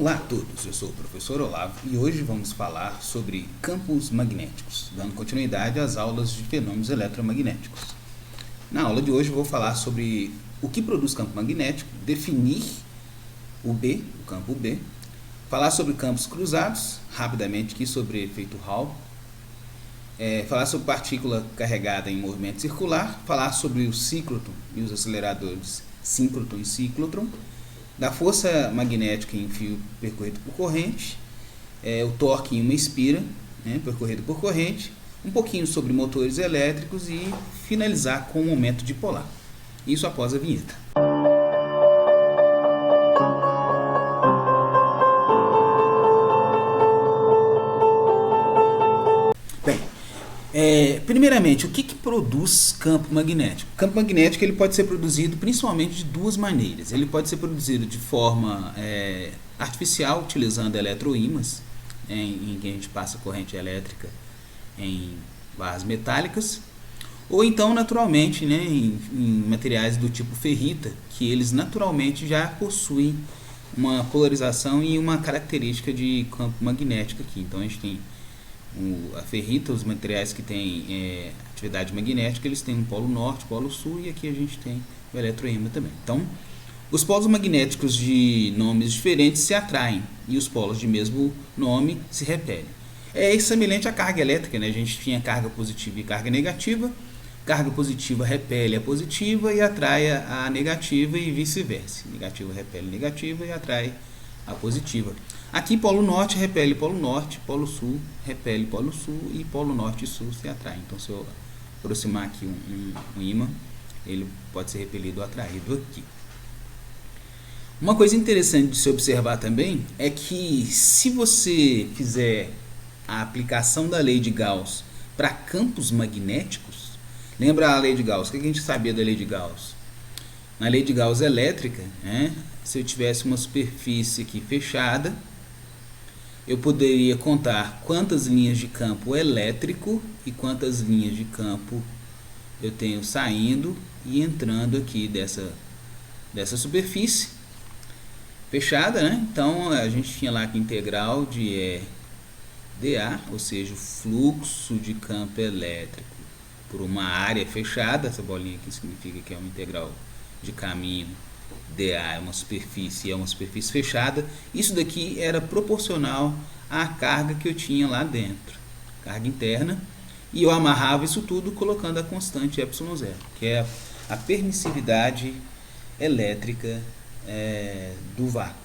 Olá a todos, eu sou o professor Olavo e hoje vamos falar sobre campos magnéticos, dando continuidade às aulas de fenômenos eletromagnéticos. Na aula de hoje eu vou falar sobre o que produz campo magnético, definir o campo B, falar sobre campos cruzados, rapidamente aqui sobre efeito Hall, falar sobre partícula carregada em movimento circular, falar sobre o ciclotron e os aceleradores síncrotron e ciclotron, da força magnética em fio percorrido por corrente, o torque em uma espira, percorrido por corrente, um pouquinho sobre motores elétricos e finalizar com o momento dipolar. Isso após a vinheta. Primeiramente, o que produz campo magnético? O campo magnético ele pode ser produzido principalmente de duas maneiras. Ele pode ser produzido de forma artificial, utilizando eletroímãs, em que a gente passa corrente elétrica em barras metálicas, ou então naturalmente, em materiais do tipo ferrita, que eles naturalmente já possuem uma polarização e uma característica de campo magnético aqui. Então a gente tem a ferrita, os materiais que têm atividade magnética, eles têm um polo norte, polo sul, e aqui a gente tem o eletroímã também. Então, os polos magnéticos de nomes diferentes se atraem e os polos de mesmo nome se repelem. É semelhante à carga elétrica, A gente tinha carga positiva e carga negativa. Carga positiva repele a positiva e atrai a negativa e vice-versa. Negativa repele negativa e atrai a positiva. Aqui polo norte repele polo norte, polo sul repele polo sul e polo norte e sul se atraem. Então, se eu aproximar aqui um ímã, ele pode ser repelido ou atraído aqui. Uma coisa interessante de se observar também é que se você fizer a aplicação da lei de Gauss para campos magnéticos, lembra a lei de Gauss? O que a gente sabia da lei de Gauss? Na lei de Gauss elétrica, se eu tivesse uma superfície aqui fechada, eu poderia contar quantas linhas de campo elétrico e quantas linhas de campo eu tenho saindo e entrando aqui dessa superfície fechada, Então a gente tinha lá que integral de dA, ou seja, o fluxo de campo elétrico por uma área fechada. Essa bolinha aqui significa que é uma integral de caminho. dA é uma superfície fechada. Isso daqui era proporcional à carga que eu tinha lá dentro, carga interna, e eu amarrava isso tudo colocando a constante ε0, que é a permissividade elétrica do vácuo.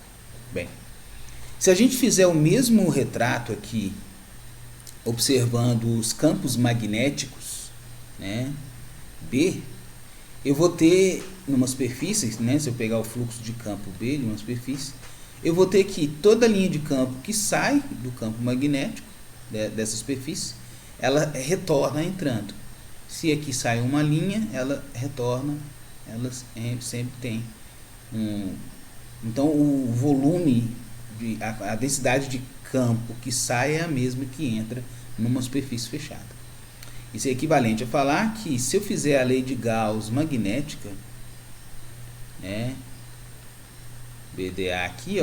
Bem, se a gente fizer o mesmo retrato aqui, observando os campos magnéticos, B, eu vou ter numa superfície, se eu pegar o fluxo de campo B de uma superfície, eu vou ter que toda linha de campo que sai do campo magnético dessa superfície, ela retorna entrando. Se aqui sai uma linha, ela retorna, ela sempre tem então o volume, a densidade de campo que sai é a mesma que entra numa superfície fechada. Isso é equivalente a falar que se eu fizer a lei de Gauss magnética, BdA aqui,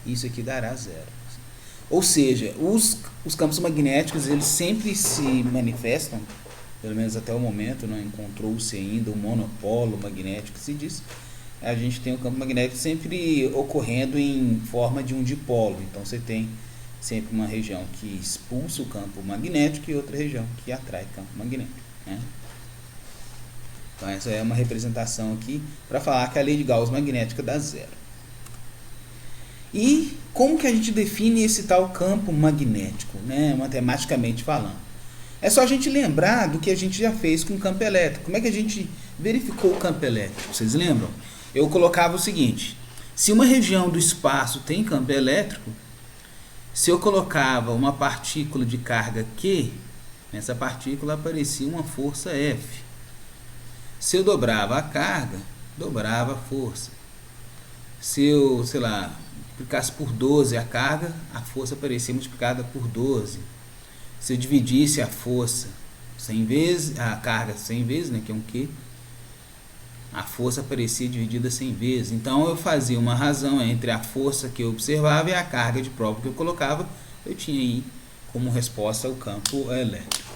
isso aqui dará zero. Ou seja, os campos magnéticos eles sempre se manifestam, pelo menos até o momento, não encontrou-se ainda um monopolo magnético que se diz. A gente tem o campo magnético sempre ocorrendo em forma de um dipolo. Então você tem sempre uma região que expulsa o campo magnético e outra região que atrai campo magnético. Então essa é uma representação aqui para falar que a lei de Gauss magnética dá zero. E como que a gente define esse tal campo magnético, matematicamente falando? É só a gente lembrar do que a gente já fez com o campo elétrico. Como é que a gente verificou o campo elétrico? Vocês lembram? Eu colocava o seguinte: se uma região do espaço tem campo elétrico, se eu colocava uma partícula de carga Q, nessa partícula aparecia uma força F. Se eu dobrava a carga, dobrava a força. Se eu, multiplicasse por 12 a carga, a força aparecia multiplicada por 12. Se eu dividisse a força 100 vezes, a carga 100 vezes, que é um Q, a força aparecia dividida 100 vezes. Então eu fazia uma razão entre a força que eu observava e a carga de prova que eu colocava. Eu tinha aí como resposta o campo elétrico.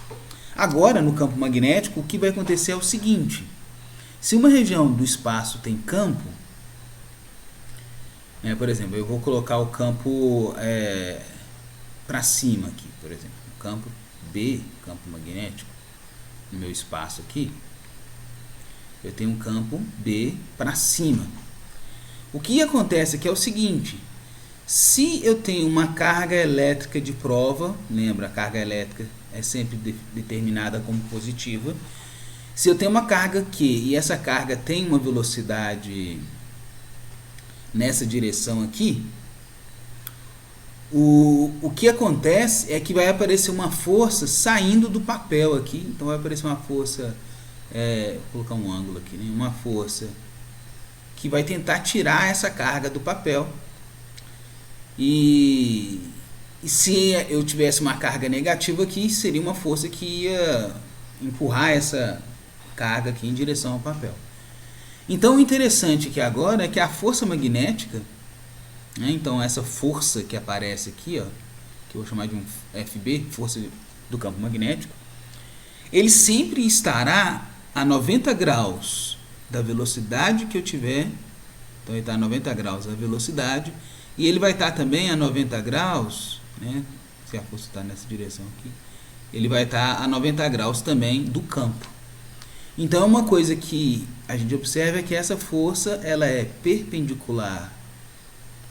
Agora, no campo magnético, o que vai acontecer é o seguinte: se uma região do espaço tem campo, por exemplo, eu vou colocar o campo para cima aqui, por exemplo, o campo B, campo magnético, no meu espaço aqui, eu tenho um campo B para cima. O que acontece aqui é o seguinte: se eu tenho uma carga elétrica de prova, lembra, a carga elétrica é sempre determinada como positiva. Se eu tenho uma carga Q e essa carga tem uma velocidade nessa direção aqui, o que acontece é que vai aparecer uma força saindo do papel aqui. Então vai aparecer uma força, vou colocar um ângulo aqui, né? Uma força que vai tentar tirar essa carga do papel. E se eu tivesse uma carga negativa aqui, seria uma força que ia empurrar essa carga aqui em direção ao papel. Então o interessante aqui agora é que a força magnética, né, então essa força que aparece aqui, ó, que eu vou chamar de um FB, força do campo magnético, ele sempre estará a 90 graus da velocidade que eu tiver. Então ele está a 90 graus da velocidade, e ele vai estar também a 90 graus, né, se a força está nessa direção aqui, ele vai estar a 90 graus também do campo. Então uma coisa que a gente observa é que essa força ela é perpendicular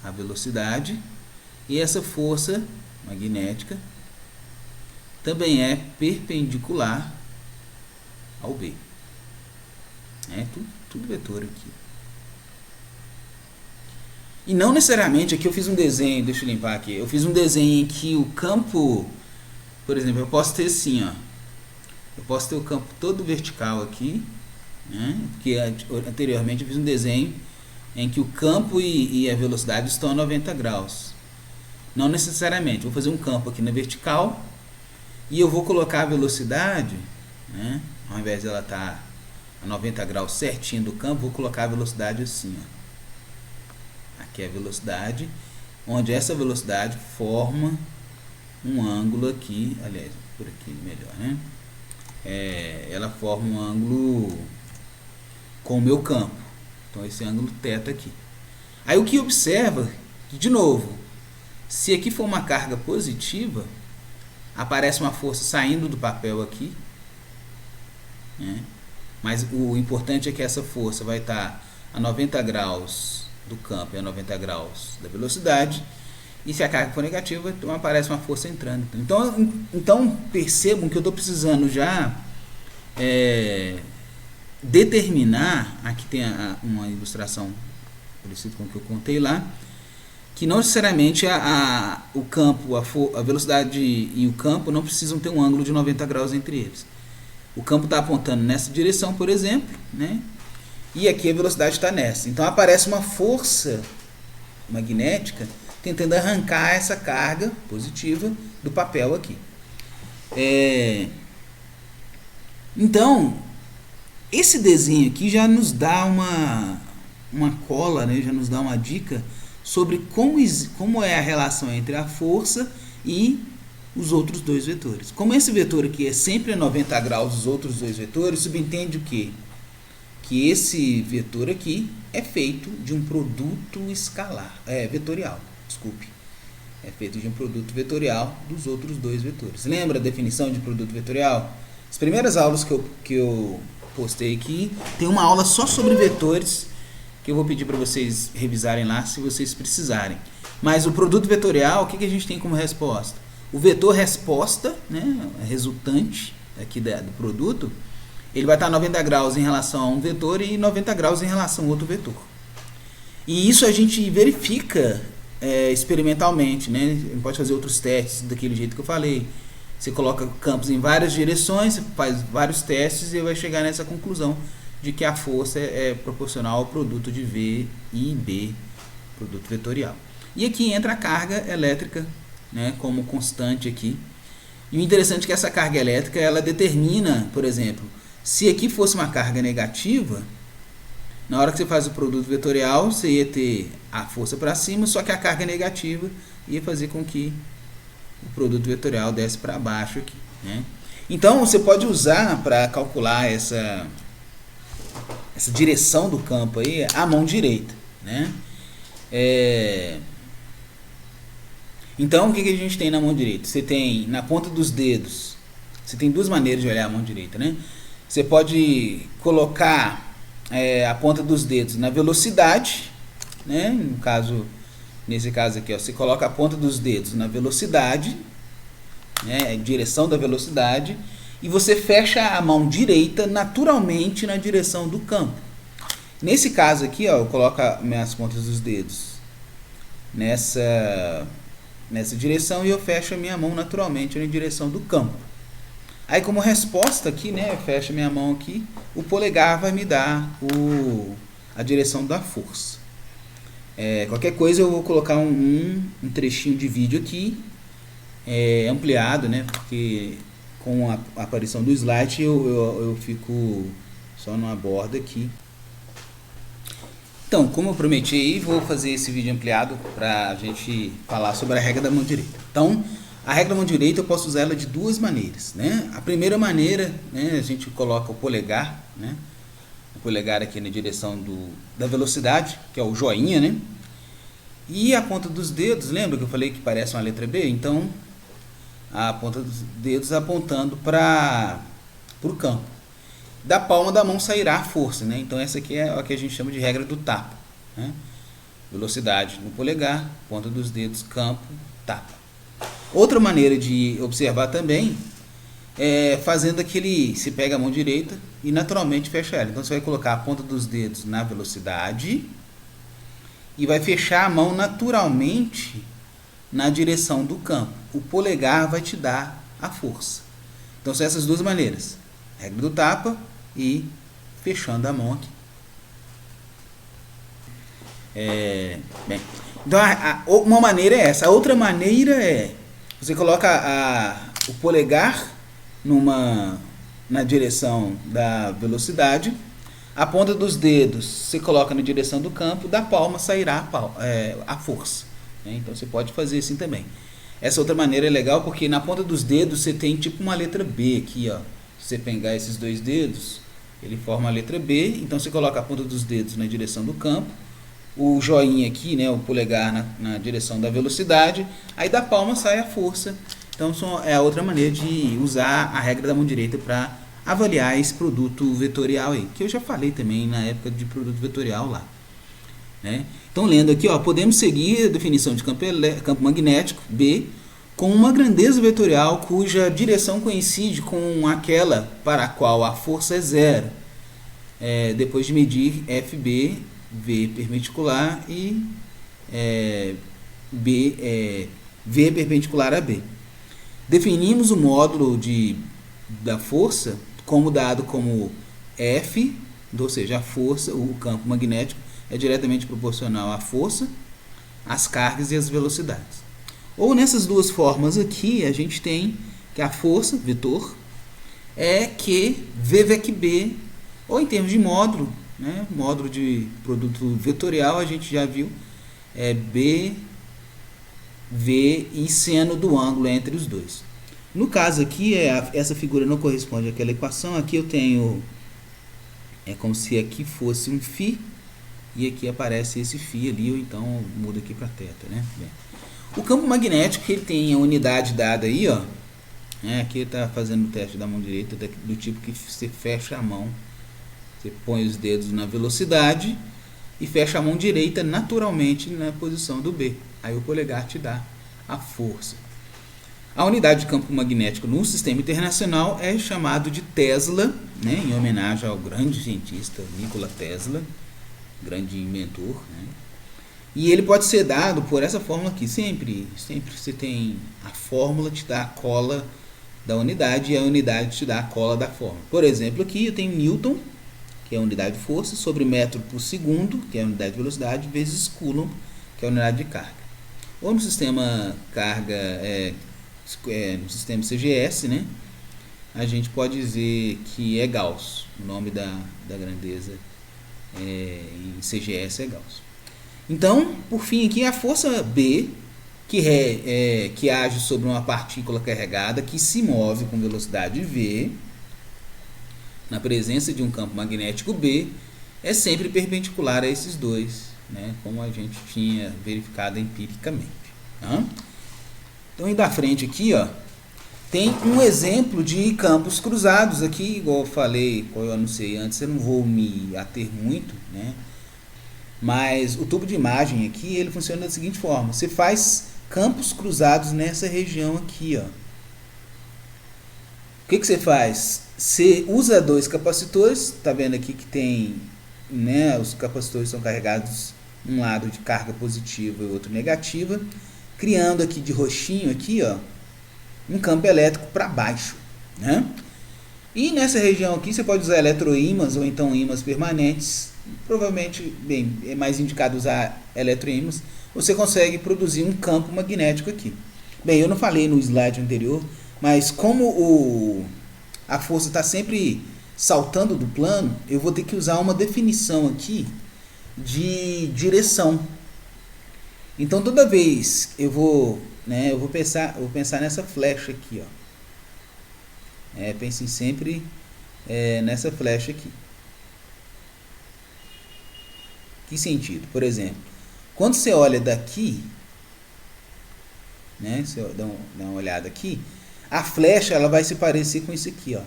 à velocidade, e essa força magnética também é perpendicular ao B. Tudo vetor aqui. E não necessariamente, aqui eu fiz um desenho, deixa eu limpar aqui, eu fiz um desenho em que o campo, por exemplo, eu posso ter assim, ó, eu posso ter o campo todo vertical aqui, né, porque anteriormente eu fiz um desenho em que o campo e a velocidade estão a 90 graus. Não necessariamente, vou fazer um campo aqui na vertical e eu vou colocar a velocidade, né, ao invés de ela estar a 90 graus certinho do campo, vou colocar a velocidade assim, ó. Aqui é a velocidade, onde essa velocidade forma um ângulo aqui, aliás, por aqui melhor, né? Ela forma um ângulo com o meu campo. Então esse ângulo θ aqui. Aí o que observa, de novo, se aqui for uma carga positiva, aparece uma força saindo do papel aqui, né? Mas o importante é que essa força vai estar a 90 graus do campo e a 90 graus da velocidade, e se a carga for negativa, então aparece uma força entrando. Então percebam que eu estou precisando já determinar, aqui tem uma ilustração parecida com o que eu contei lá, que não necessariamente o campo, a velocidade e o campo não precisam ter um ângulo de 90 graus entre eles. O campo está apontando nessa direção, por exemplo, né? E aqui a velocidade está nessa. Então aparece uma força magnética tentando arrancar essa carga positiva do papel aqui. Então, esse desenho aqui já nos dá uma cola, né? Já nos dá uma dica sobre como é a relação entre a força e os outros dois vetores. Como esse vetor aqui é sempre a 90 graus dos outros dois vetores, subentende o quê? Que esse vetor aqui é feito de um produto vetorial, desculpe. É feito de um produto vetorial dos outros dois vetores. Lembra a definição de produto vetorial? As primeiras aulas que eu postei aqui, tem uma aula só sobre vetores, que eu vou pedir para vocês revisarem lá, se vocês precisarem. Mas o produto vetorial, o que a gente tem como resposta? O vetor resposta, né, resultante aqui do produto, ele vai estar 90 graus em relação a um vetor e 90 graus em relação a outro vetor. E isso a gente verifica experimentalmente, né? A gente pode fazer outros testes daquele jeito que eu falei. Você coloca campos em várias direções, faz vários testes e vai chegar nessa conclusão de que a força é proporcional ao produto de V e B, produto vetorial. E aqui entra a carga elétrica, né, como constante aqui. E o interessante é que essa carga elétrica ela determina, por exemplo, se aqui fosse uma carga negativa, Na hora que você faz o produto vetorial, você ia ter a força para cima, só que a carga negativa ia fazer com que o produto vetorial desce para baixo aqui, né? Então, você pode usar para calcular essa direção do campo aí a mão direita, né? Então, o que a gente tem na mão direita? Você tem na ponta dos dedos, você tem duas maneiras de olhar a mão direita, né? Você pode colocar a ponta dos dedos na velocidade, né? Nesse caso aqui, ó, você coloca a ponta dos dedos na velocidade, né? Em direção da velocidade, e você fecha a mão direita naturalmente na direção do campo. Nesse caso aqui, ó, eu coloco minhas pontas dos dedos nessa direção e eu fecho a minha mão naturalmente na direção do campo. Aí, como resposta aqui, né, eu fecho a minha mão aqui, o polegar vai me dar a direção da força. Qualquer coisa eu vou colocar um trechinho de vídeo aqui, ampliado, né, porque com a aparição do slide eu fico só numa borda aqui. Então, como eu prometi aí, vou fazer esse vídeo ampliado para a gente falar sobre a regra da mão direita. Então, a regra da mão direita eu posso usar ela de duas maneiras, né? A primeira maneira, né, a gente coloca o polegar, né? O polegar aqui na direção da velocidade, que é o joinha, né? E a ponta dos dedos, lembra que eu falei que parece uma letra B? Então, a ponta dos dedos apontando para o campo. Da palma da mão sairá a força, né? Então essa aqui é o que a gente chama de regra do tapa, né? Velocidade no polegar, ponta dos dedos, campo, tapa. Outra maneira de observar também é fazendo se pega a mão direita e naturalmente fecha ela. Então você vai colocar a ponta dos dedos na velocidade e vai fechar a mão naturalmente na direção do campo. O polegar vai te dar a força. Então são essas duas maneiras. Regra do tapa e fechando a mão aqui. Bem, então uma maneira é essa. A outra maneira é você coloca o polegar na direção da velocidade, a ponta dos dedos você coloca na direção do campo, da palma sairá a força, né? Então você pode fazer assim também. Essa outra maneira é legal porque na ponta dos dedos você tem tipo uma letra B aqui, ó. Se você pegar esses dois dedos, ele forma a letra B. Então você coloca a ponta dos dedos na direção do campo, o joinha aqui, né, o polegar na direção da velocidade, aí da palma sai a força. Então é a outra maneira de usar a regra da mão direita para avaliar esse produto vetorial aí, que eu já falei também na época de produto vetorial lá, né? Então lendo aqui, ó, podemos seguir a definição de campo magnético B com uma grandeza vetorial cuja direção coincide com aquela para a qual a força é zero, depois de medir FB, V perpendicular e V perpendicular a B. Definimos o módulo da força como dado como F, ou seja, a força, o campo magnético é diretamente proporcional à força, às cargas e às velocidades. Ou nessas duas formas aqui, a gente tem que a força, vetor, é Q, V VEC B, ou em termos de módulo, né? Módulo de produto vetorial, a gente já viu, é B, V e seno do ângulo entre os dois. No caso aqui, essa figura não corresponde àquela equação, aqui eu tenho, é como se aqui fosse um φ, e aqui aparece esse φ ali, ou então muda aqui para θ, né? Bem, o campo magnético, ele tem a unidade dada aí, ó, aqui está fazendo o teste da mão direita, do tipo que você fecha a mão, você põe os dedos na velocidade e fecha a mão direita naturalmente na posição do B. Aí o polegar te dá a força. A unidade de campo magnético no sistema internacional é chamado de Tesla, né, em homenagem ao grande cientista Nikola Tesla, grande inventor, né? E ele pode ser dado por essa fórmula aqui. Sempre você tem a fórmula, te dá a cola da unidade e a unidade te dá a cola da fórmula. Por exemplo, aqui eu tenho Newton, que é a unidade de força, sobre metro por segundo, que é a unidade de velocidade, vezes Coulomb, que é a unidade de carga. Ou no sistema no sistema CGS, né, a gente pode dizer que é Gauss, o nome da grandeza em CGS é Gauss. Então, por fim aqui, a força B, que age sobre uma partícula carregada que se move com velocidade v, na presença de um campo magnético B, é sempre perpendicular a esses dois, né, como a gente tinha verificado empiricamente. Tá? Então, indo à frente aqui, ó, tem um exemplo de campos cruzados aqui, igual eu falei, como eu anunciei antes, eu não vou me ater muito, né? Mas o tubo de imagem aqui, ele funciona da seguinte forma: você faz campos cruzados nessa região aqui, ó. O que você faz? Você usa dois capacitores, tá vendo aqui que tem, né, os capacitores são carregados um lado de carga positiva e outro negativa, criando aqui de roxinho aqui, ó, um campo elétrico para baixo, né? E nessa região aqui você pode usar eletroímãs ou então ímãs permanentes. Provavelmente, bem, é mais indicado usar eletroímãs. Você consegue produzir um campo magnético aqui. Bem, eu não falei no slide anterior, mas como a força está sempre saltando do plano, eu vou ter que usar uma definição aqui de direção. Então toda vez eu vou pensar nessa flecha aqui, ó. Pensem sempre nessa flecha aqui. Que sentido? Por exemplo, quando você olha daqui, né, você dá uma olhada aqui, a flecha ela vai se parecer com isso aqui, ó,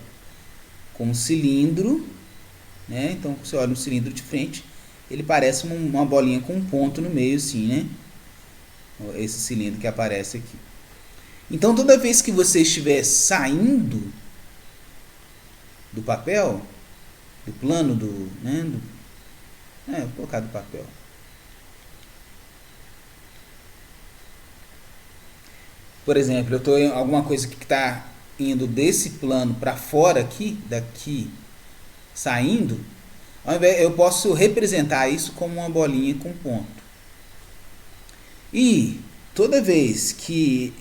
com um cilindro, né? Então você olha um cilindro de frente, ele parece uma bolinha com um ponto no meio, assim, né? Esse cilindro que aparece aqui. Então toda vez que você estiver saindo do papel, do plano vou colocar do papel. Por exemplo, eu estou em alguma coisa que está indo desse plano para fora aqui, daqui, saindo, ao invés, eu posso representar isso como uma bolinha com ponto. E toda vez que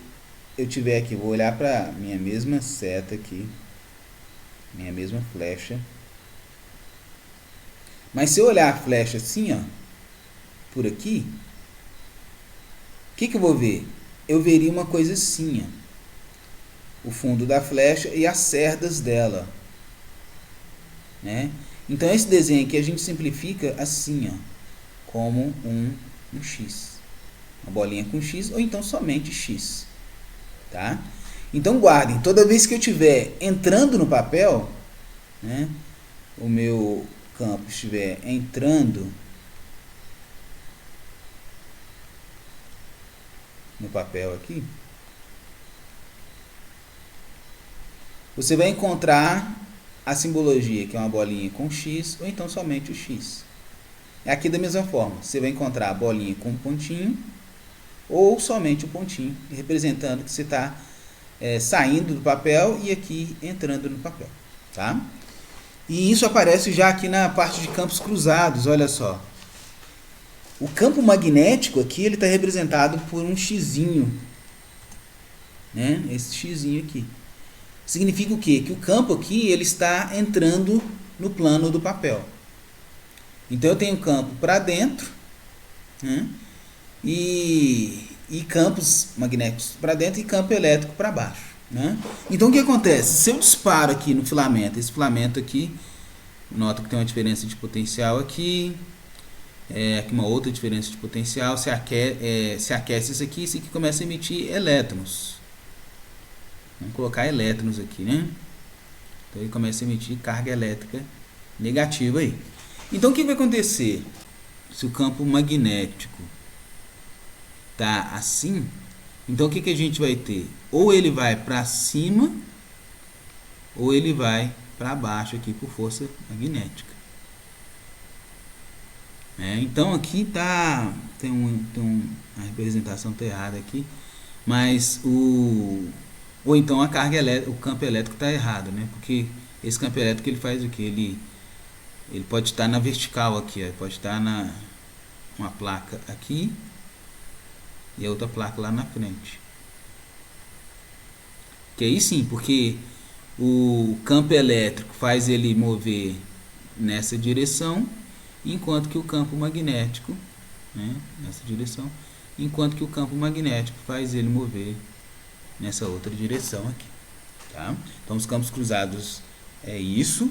eu tiver aqui, vou olhar para minha mesma seta aqui, minha mesma flecha. Mas se eu olhar a flecha assim, ó, por aqui, o que eu vou ver? Eu veria uma coisa assim, ó, o fundo da flecha e as cerdas dela, né? Então esse desenho aqui a gente simplifica assim, ó, como um X, uma bolinha com X ou então somente X, tá? Então guardem, toda vez que eu estiver entrando no papel, né, o meu campo estiver entrando no papel aqui, você vai encontrar a simbologia, que é uma bolinha com X, ou então somente o X. Aqui da mesma forma, você vai encontrar a bolinha com um pontinho, ou somente o pontinho, representando que você está saindo do papel e aqui entrando no papel, tá? E isso aparece já aqui na parte de campos cruzados, olha só. O campo magnético aqui, ele está representado por um xizinho, né? Esse xizinho aqui. Significa o quê? Que o campo aqui, ele está entrando no plano do papel. Então eu tenho campo para dentro, né? E campos magnéticos para dentro e campo elétrico para baixo, né? Então o que acontece? Se eu disparo aqui no filamento, esse filamento aqui, nota que tem uma diferença de potencial aqui, aqui uma outra diferença de potencial, se aquece isso aqui começa a emitir elétrons. Vamos colocar elétrons aqui, né? Então ele começa a emitir carga elétrica negativa aí. Então o que vai acontecer? Se o campo magnético tá assim, então o que a gente vai ter? Ou ele vai para cima, ou ele vai para baixo aqui por força magnética. Então aqui tem a representação tá errada aqui, mas ou então a carga elétrica, o campo elétrico está errado, né? Porque esse campo elétrico ele faz o que? Ele pode estar na vertical aqui, ó, pode estar uma placa aqui e a outra placa lá na frente. Que aí sim, porque o campo elétrico faz ele mover nessa direção enquanto que o campo magnético, né, nessa direção, enquanto que o campo magnético faz ele mover nessa outra direção aqui. Tá? Então, os campos cruzados é isso.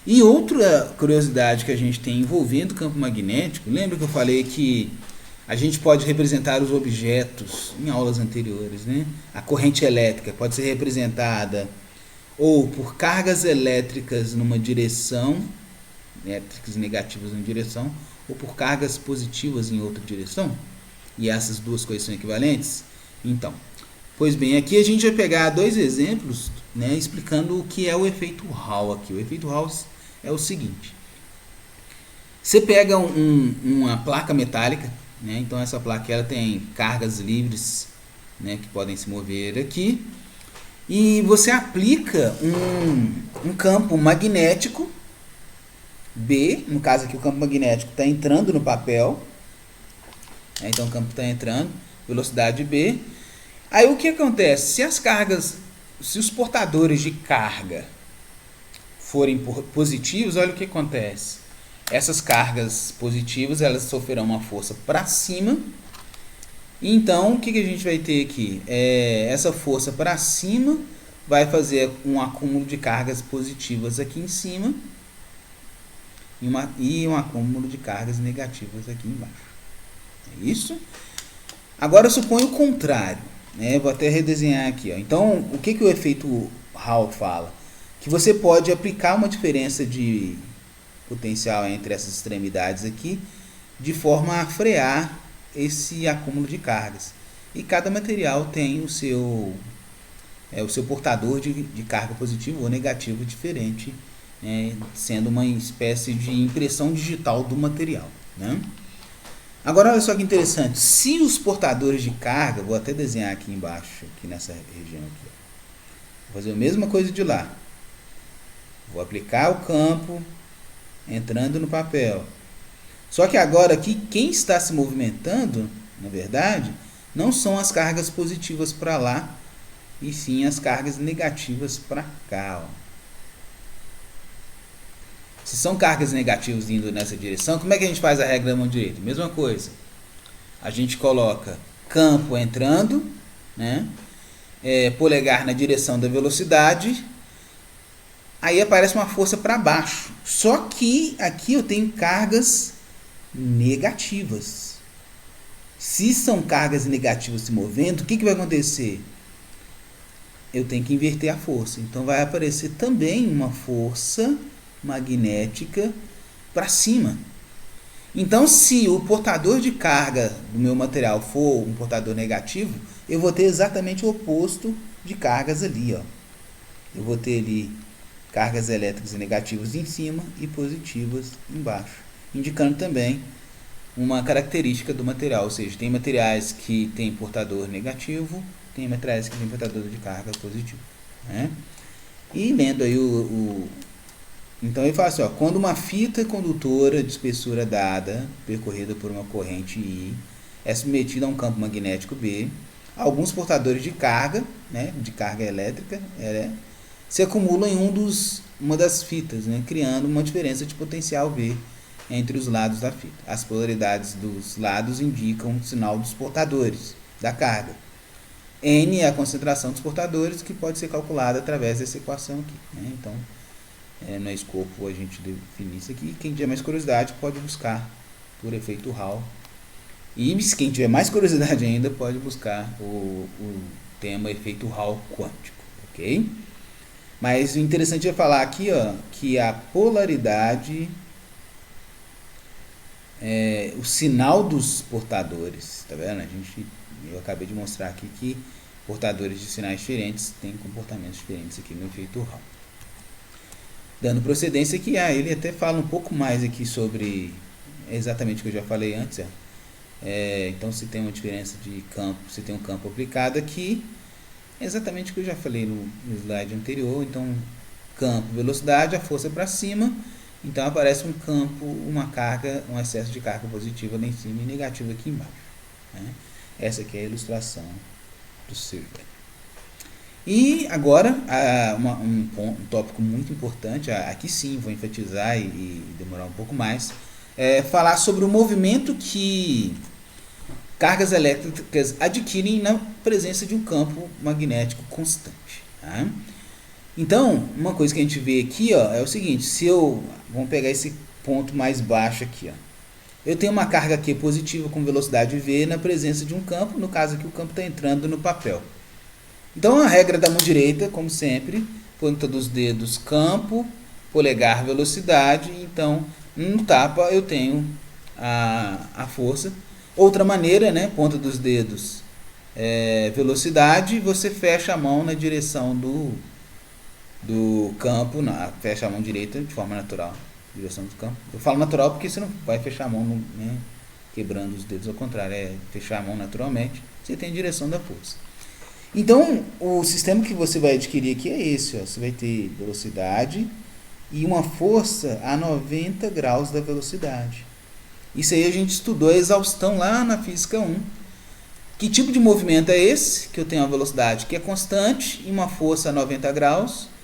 E outra curiosidade que a gente tem envolvendo o campo magnético, lembra que eu falei que a gente pode representar os objetos em aulas anteriores, né? A corrente elétrica pode ser representada ou por cargas elétricas numa direção, elétricas negativas em uma direção, ou por cargas positivas em outra direção. E essas duas coisas são equivalentes? Então, pois bem, aqui a gente vai pegar dois exemplos, né, explicando o que é o efeito Hall aqui. O efeito Hall é o seguinte: você pega uma placa metálica, né, então essa placa ela tem cargas livres, né, que podem se mover aqui, e você aplica um campo magnético B, no caso aqui o campo magnético está entrando no papel, né, então o campo está entrando, velocidade B. Aí o que acontece? Se os portadores de carga forem positivos, olha o que acontece. Essas cargas positivas, elas sofrerão uma força para cima. Então, o que a gente vai ter aqui? Essa força para cima vai fazer um acúmulo de cargas positivas aqui em cima e um acúmulo de cargas negativas aqui embaixo. É isso? Agora, suponha o contrário. Né? Vou até redesenhar aqui. Ó. Então, o que o efeito Hall fala? Que você pode aplicar uma diferença de potencial entre essas extremidades aqui, de forma a frear esse acúmulo de cargas. E cada material tem o seu portador de carga positivo ou negativo diferente, né? Sendo uma espécie de impressão digital do material. Né? Agora, olha só que interessante. Se os portadores de carga, vou até desenhar aqui embaixo, aqui nessa região aqui, ó. Vou fazer a mesma coisa de lá. Vou aplicar o campo entrando no papel. Só que agora aqui, quem está se movimentando, na verdade, não são as cargas positivas para lá, e sim as cargas negativas para cá. Ó. Se são cargas negativas indo nessa direção, como é que a gente faz a regra da mão direita? Mesma coisa. A gente coloca campo entrando, né? Polegar na direção da velocidade. Aí aparece uma força para baixo. Só que aqui eu tenho cargas negativas. Se são cargas negativas se movendo, o que vai acontecer? Eu tenho que inverter a força. Então vai aparecer também uma força magnética para cima. Então, se o portador de carga do meu material for um portador negativo, eu vou ter exatamente o oposto de cargas ali. Ó. Eu vou ter ali cargas elétricas negativas em cima e positivas embaixo, indicando também uma característica do material, ou seja, tem materiais que têm portador negativo, tem materiais que têm portador de carga positivo. Né? E lendo aí então ele fala assim, ó, quando uma fita condutora de espessura dada, percorrida por uma corrente I, é submetida a um campo magnético B, alguns portadores de carga, né, de carga elétrica, se acumulam em uma das fitas, né, criando uma diferença de potencial V entre os lados da fita. As polaridades dos lados indicam o sinal dos portadores da carga. N é a concentração dos portadores, que pode ser calculada através dessa equação aqui. Né? Então, no escopo a gente define isso aqui. Quem tiver mais curiosidade pode buscar por efeito Hall. E quem tiver mais curiosidade ainda pode buscar o tema efeito Hall quântico. Ok? Mas o interessante é falar aqui, ó, que a polaridade, o sinal dos portadores, tá vendo? Eu acabei de mostrar aqui que portadores de sinais diferentes têm comportamentos diferentes aqui no efeito Hall. Dando procedência aqui, ele até fala um pouco mais aqui sobre exatamente o que eu já falei antes. Então, se tem uma diferença de campo, se tem um campo aplicado aqui, exatamente o que eu já falei no slide anterior. Então, campo, velocidade, a força para cima. Então, aparece um campo, uma carga, um excesso de carga positiva lá em cima e negativa aqui embaixo. Né? Essa aqui é a ilustração do Sirven. E agora, um tópico muito importante, aqui sim vou enfatizar e demorar um pouco mais, falar sobre o movimento que cargas elétricas adquirem na presença de um campo magnético constante. Tá? Então, uma coisa que a gente vê aqui, ó, é o seguinte: vamos pegar esse ponto mais baixo aqui, ó. Eu tenho uma carga Q positiva com velocidade v na presença de um campo, no caso aqui o campo está entrando no papel. Então a regra da mão direita, como sempre, ponta dos dedos campo, polegar velocidade, então no tapa eu tenho a força. Outra maneira, né, ponta dos dedos velocidade, você fecha a mão na direção do campo, fecha a mão direita de forma natural. Direção do campo. Eu falo natural porque você não vai fechar a mão, né, quebrando os dedos, ao contrário, é fechar a mão naturalmente, você tem a direção da força. Então, o sistema que você vai adquirir aqui é esse, ó. Você vai ter velocidade e uma força a 90 graus da velocidade. Isso aí a gente estudou a exaustão lá na física 1. Que tipo de movimento é esse? Que eu tenho uma velocidade que é constante e uma força a 90 graus.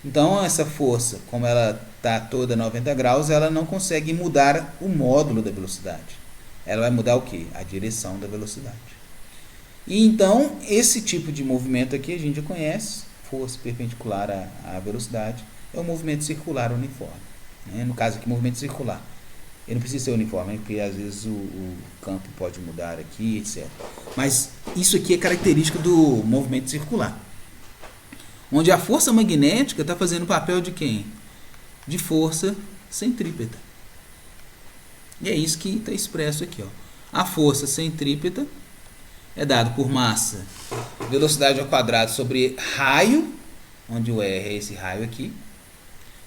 Então, essa força, como ela está toda a 90 graus, ela não consegue mudar o módulo da velocidade. Ela vai mudar o quê? A direção da velocidade. E então, esse tipo de movimento aqui a gente já conhece, força perpendicular à velocidade, é o movimento circular uniforme. Né? No caso aqui, movimento circular. Ele não precisa ser uniforme, porque às vezes o campo pode mudar aqui, etc. Mas isso aqui é característico do movimento circular. Onde a força magnética está fazendo o papel de quem? De força centrípeta. E é isso que está expresso aqui. Ó. A força centrípeta é dada por massa, velocidade ao quadrado sobre raio, onde o R é esse raio aqui.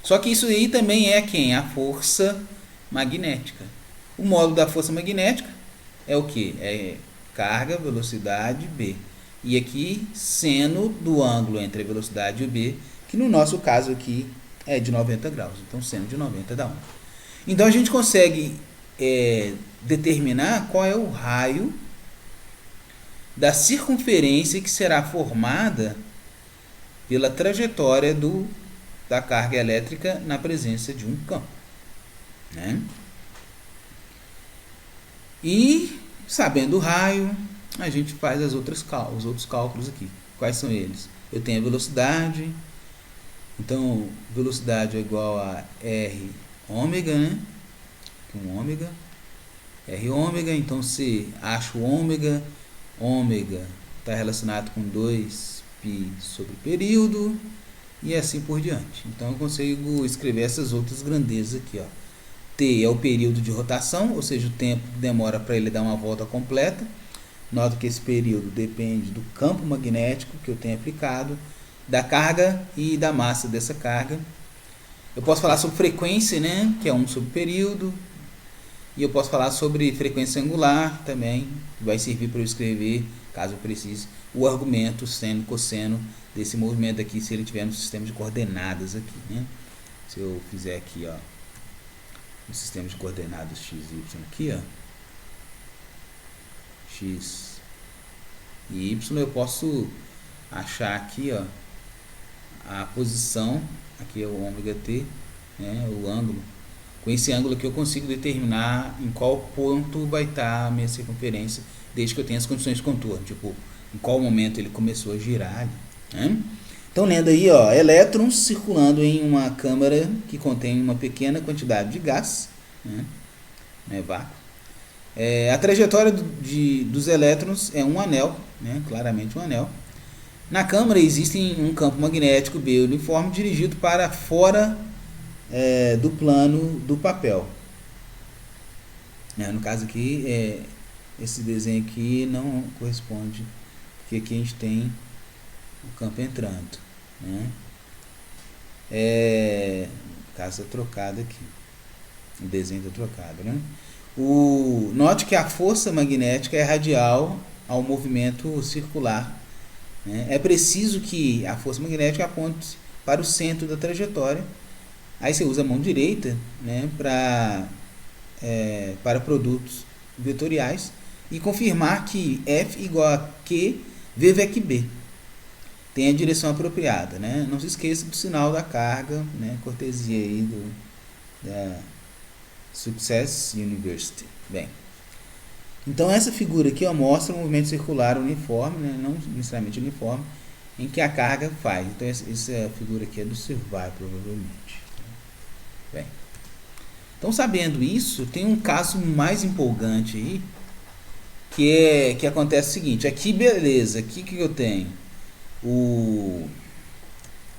Só que isso aí também é quem? A força magnética. O módulo da força magnética é o que? É carga, velocidade, B. E aqui, seno do ângulo entre a velocidade e o B, que no nosso caso aqui é de 90 graus. Então, seno de 90 dá 1. Então, a gente consegue determinar qual é o raio da circunferência que será formada pela trajetória da carga elétrica na presença de um campo. Né? E, sabendo o raio, a gente faz os outros cálculos aqui. Quais são eles? Eu tenho a velocidade, então velocidade é igual a R ômega, né? Um ômega, R ômega, então se acho ômega está relacionado com 2π sobre período e assim por diante. Então eu consigo escrever essas outras grandezas aqui, ó. T é o período de rotação, ou seja, o tempo que demora para ele dar uma volta completa. Nota que esse período depende do campo magnético que eu tenho aplicado, da carga e da massa dessa carga. Eu posso falar sobre frequência, né, que é 1 sobre período. E eu posso falar sobre frequência angular também, que vai servir para eu escrever, caso eu precise, o argumento seno e cosseno desse movimento aqui, se ele tiver no sistema de coordenadas aqui, né? Se eu fizer aqui, ó, no sistema de coordenadas x, y aqui, ó, x e y, eu posso achar aqui, ó, a posição, aqui é o ômega t, né, o ângulo. Com esse ângulo aqui eu consigo determinar em qual ponto vai estar a minha circunferência, desde que eu tenha as condições de contorno, tipo, em qual momento ele começou a girar ali, né? Então, lendo aí, ó, elétrons circulando em uma câmara que contém uma pequena quantidade de gás, né, vácuo. A trajetória dos elétrons é um anel, né, claramente um anel. Na câmara existe um campo magnético B uniforme dirigido para fora do plano do papel. No caso aqui, esse desenho aqui não corresponde, porque aqui a gente tem o campo entrando. Né? O caso está trocado aqui. O desenho está trocado. Né? Note que a força magnética é radial ao movimento circular. Né? É preciso que a força magnética aponte para o centro da trajetória. Aí você usa a mão direita, né, para produtos vetoriais e confirmar que F igual a Q VVEC B. Tem a direção apropriada. Né? Não se esqueça do sinal da carga, né, cortesia aí da Success University. Bem, então essa figura aqui, ó, mostra um movimento circular uniforme, né, não necessariamente uniforme, em que a carga faz. Então essa figura aqui é do Survey, provavelmente. Bem, então sabendo isso, tem um caso mais empolgante aí, que acontece o seguinte. Aqui, beleza, aqui que eu tenho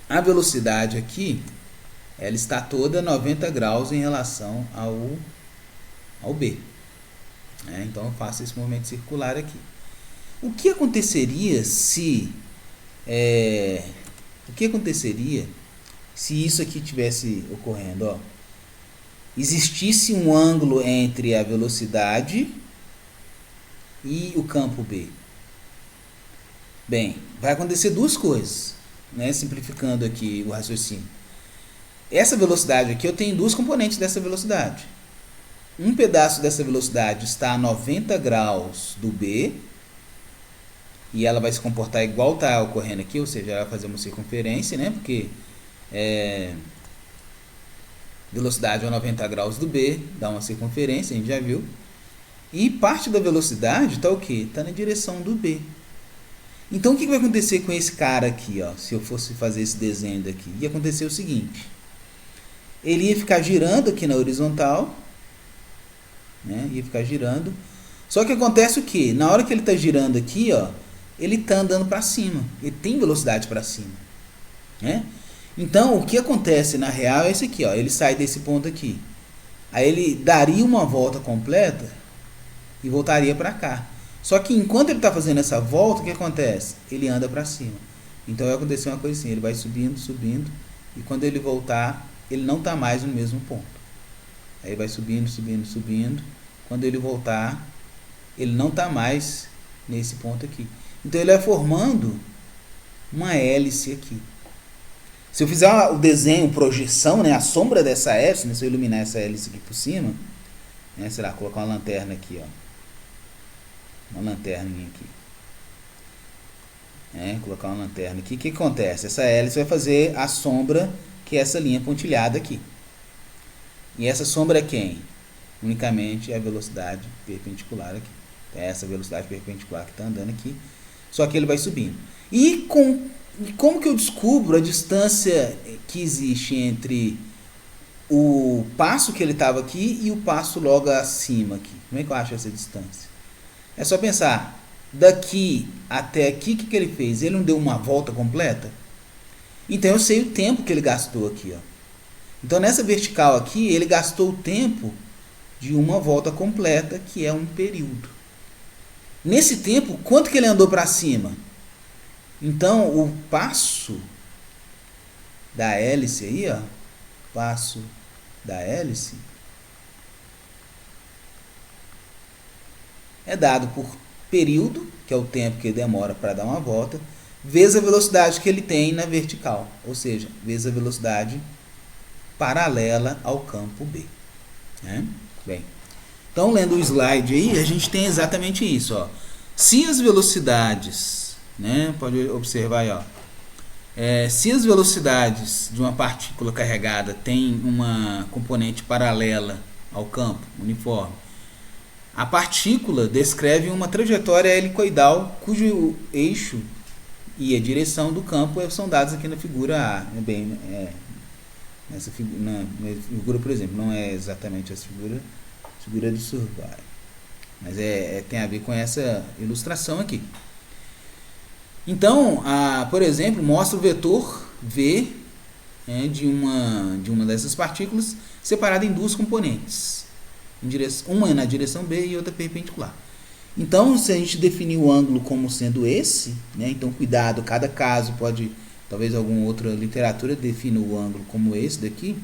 a velocidade aqui, ela está toda 90 graus em relação ao B. Então eu faço esse movimento circular aqui. O que aconteceria se isso aqui tivesse ocorrendo? Ó, existisse um ângulo entre a velocidade e o campo B. Bem, vai acontecer duas coisas, né? Simplificando aqui o raciocínio. Essa velocidade aqui, eu tenho duas componentes dessa velocidade. Um pedaço dessa velocidade está a 90 graus do B, e ela vai se comportar igual está ocorrendo aqui, ou seja, ela vai fazer uma circunferência, né? Porque velocidade a 90 graus do B dá uma circunferência, a gente já viu. E parte da velocidade está o quê? Está na direção do B. Então o que vai acontecer com esse cara aqui, ó? Se eu fosse fazer esse desenho daqui, ia acontecer o seguinte: ele ia ficar girando aqui na horizontal, né? Ia ficar girando. Só que acontece o quê? Na hora que ele está girando aqui, ó, ele está andando para cima. Ele tem velocidade para cima, né? Então o que acontece na real é esse aqui, ó. Ele sai desse ponto aqui. Aí ele daria uma volta completa e voltaria para cá. Só que enquanto ele está fazendo essa volta, o que acontece? Ele anda para cima. Então vai acontecer uma coisa assim: ele vai subindo, subindo, e quando ele voltar, ele não está mais no mesmo ponto. Aí vai subindo, subindo, subindo. Quando ele voltar, ele não está mais nesse ponto aqui. Então ele vai formando uma hélice aqui. Se eu fizer o desenho, projeção, né, a sombra dessa hélice, né, se eu iluminar essa hélice aqui por cima, né, sei lá, colocar uma lanterna aqui, ó, uma lanterninha aqui, colocar uma lanterna aqui, o que acontece? Essa hélice vai fazer a sombra, que é essa linha pontilhada aqui. E essa sombra é quem? Unicamente a velocidade perpendicular aqui. Então, é essa velocidade perpendicular que está andando aqui, só que ele vai subindo. E como que eu descubro a distância que existe entre o passo que ele estava aqui e o passo logo acima aqui? Como é que eu acho essa distância? É só pensar, daqui até aqui, o que ele fez? Ele não deu uma volta completa? Então eu sei o tempo que ele gastou aqui, ó. Então nessa vertical aqui, ele gastou o tempo de uma volta completa, que é um período. Nesse tempo, quanto que ele andou para cima? Então o passo da hélice aí, ó, passo da hélice é dado por período, que é o tempo que ele demora para dar uma volta, vezes a velocidade que ele tem na vertical, ou seja, vezes a velocidade paralela ao campo B. Bem, então lendo o slide aí, a gente tem exatamente isso, ó. Se as velocidades, né, pode observar aí, ó, se as velocidades de uma partícula carregada tem uma componente paralela ao campo uniforme, a partícula descreve uma trajetória helicoidal cujo eixo e a direção do campo são dados aqui na figura A. Nessa figura, por exemplo, não é exatamente essa figura do Survey, mas tem a ver com essa ilustração aqui. Então, por exemplo, mostra o vetor V de uma dessas partículas separada em duas componentes. Uma na direção B e outra perpendicular. Então, se a gente definir o ângulo como sendo esse, né, então cuidado, cada caso pode, talvez alguma outra literatura defina o ângulo como esse daqui,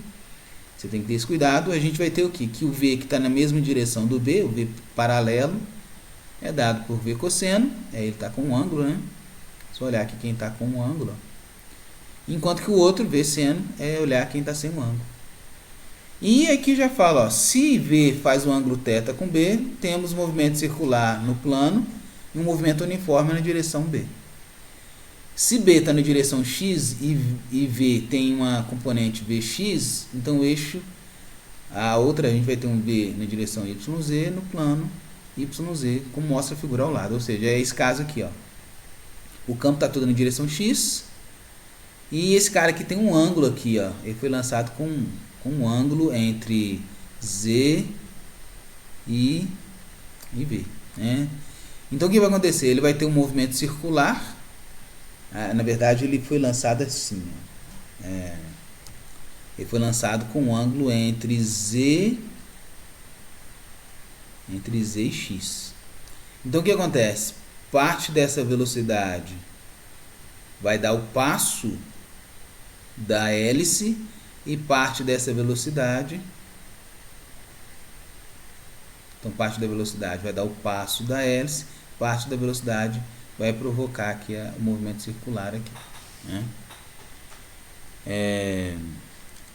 você tem que ter esse cuidado. A gente vai ter o quê? Que o V que está na mesma direção do B, o V paralelo, é dado por V cosseno, ele está com um ângulo, né? Só olhar aqui quem está com um ângulo, ó. Enquanto que o outro, V seno, é olhar quem está sem um ângulo. E aqui já fala, ó, se V faz o ângulo θ com B, temos movimento circular no plano e um movimento uniforme na direção B. Se B está na direção X e V tem uma componente Vx, então o eixo, A outra a gente vai ter um V na direção YZ no plano YZ, como mostra a figura ao lado. Ou seja, é esse caso aqui, ó. O campo está todo na direção X. E esse cara aqui tem um ângulo aqui, ó. Ele foi lançado com um ângulo entre Z e V, né? Então o que vai acontecer? Ele vai ter um movimento circular. Na verdade ele foi lançado assim, ó. Ele foi lançado com um ângulo entre Z e X. Então o que acontece? Parte dessa velocidade vai dar o passo da hélice e parte dessa velocidade, então parte da velocidade vai dar o passo da hélice, parte da velocidade vai provocar aqui o movimento circular aqui, né?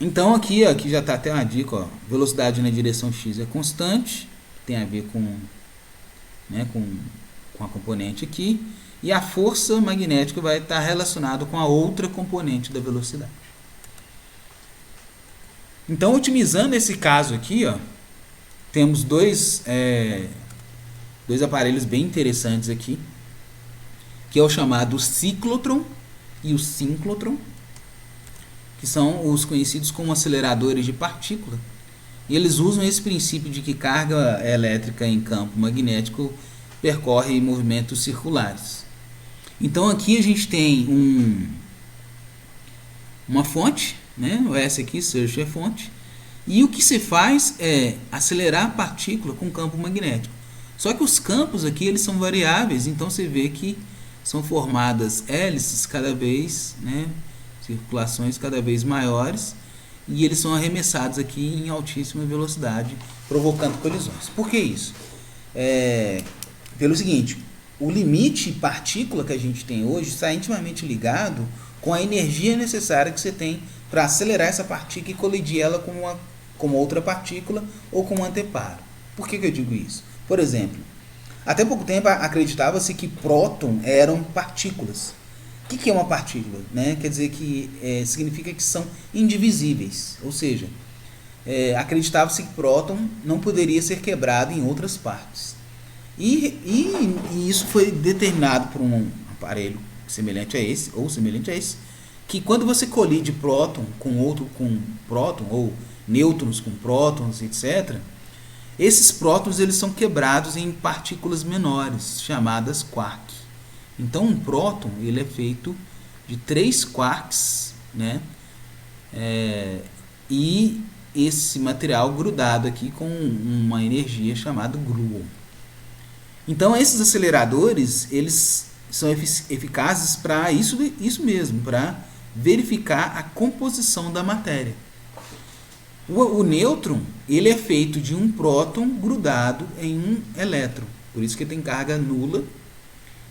Então aqui já está até uma dica, ó, velocidade na direção X é constante, tem a ver com, né, com a componente aqui, e a força magnética vai estar relacionada com a outra componente da velocidade. Então, otimizando esse caso aqui, ó, temos dois aparelhos bem interessantes aqui, que é o chamado ciclotron e o síncrotron, que são os conhecidos como aceleradores de partícula. E eles usam esse princípio de que carga elétrica em campo magnético percorre movimentos circulares. Então aqui a gente tem uma fonte, né? Essa aqui, search é fonte, e o que se faz é acelerar a partícula com campo magnético. Só que os campos aqui eles são variáveis, então você vê que são formadas hélices cada vez, né? Circulações cada vez maiores, e eles são arremessados aqui em altíssima velocidade, provocando colisões. Por que isso? Pelo seguinte, o limite partícula que a gente tem hoje está intimamente ligado com a energia necessária que você tem para acelerar essa partícula e colidir ela com outra partícula ou com um anteparo. Por que eu digo isso? Por exemplo, até pouco tempo acreditava-se que próton eram partículas. O que é uma partícula? Né? Quer dizer que significa que são indivisíveis, ou seja, acreditava-se que próton não poderia ser quebrado em outras partes. E isso foi determinado por um aparelho semelhante a esse, que quando você colide próton com próton, ou nêutrons com prótons, etc., esses prótons eles são quebrados em partículas menores, chamadas quark. Então um próton ele é feito de 3 quarks, né? E esse material grudado aqui com uma energia chamada gluon. Então esses aceleradores eles são eficazes para isso mesmo, para verificar a composição da matéria. O nêutron ele é feito de um próton grudado em um elétron, por isso que ele tem carga nula.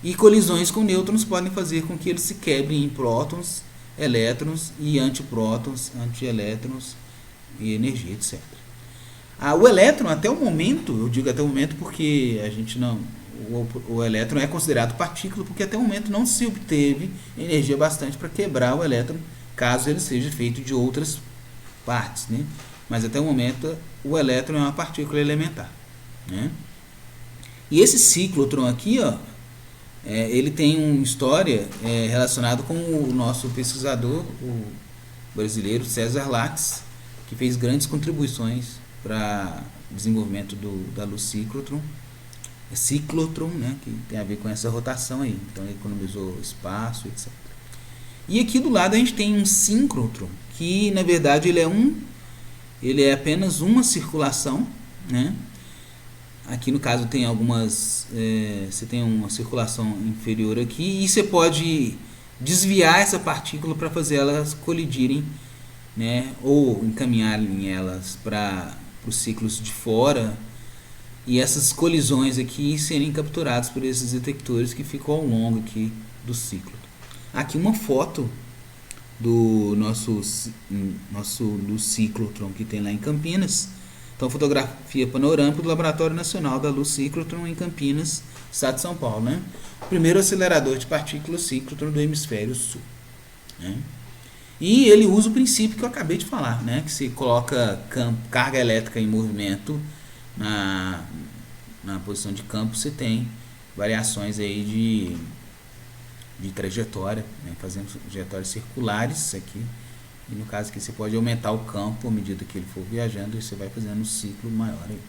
E colisões com nêutrons podem fazer com que eles se quebrem em prótons, elétrons e antiprótons, antielétrons e energia, etc. O elétron, até o momento, eu digo até o momento porque a gente não... O elétron é considerado partícula porque até o momento não se obteve energia bastante para quebrar o elétron, caso ele seja feito de outras partes, né? Mas até o momento o elétron é uma partícula elementar, né? E esse ciclotron aqui, ó, ele tem uma história relacionada com o nosso pesquisador, o brasileiro César Lattes, que fez grandes contribuições para o desenvolvimento da luz ciclotron, né, que tem a ver com essa rotação aí. Então ele economizou espaço, etc. E aqui do lado a gente tem um síncrotron, que na verdade ele é apenas uma circulação, né? Aqui no caso tem você tem uma circulação inferior aqui e você pode desviar essa partícula para fazer elas colidirem, né, ou encaminharem elas para os ciclos de fora, e essas colisões aqui serem capturadas por esses detectores que ficam ao longo aqui do ciclo. Aqui uma foto do nosso luz ciclotron que tem lá em Campinas. Então, fotografia panorâmica do Laboratório Nacional da Luz Ciclotron em Campinas, estado de São Paulo, né? O primeiro acelerador de partículas ciclotron do hemisfério sul, né? E ele usa o princípio que eu acabei de falar, né? Que você coloca carga elétrica em movimento na posição de campo, você tem variações aí de trajetória, né? Fazendo trajetórias circulares aqui. E no caso aqui você pode aumentar o campo à medida que ele for viajando e você vai fazendo um ciclo maior aí.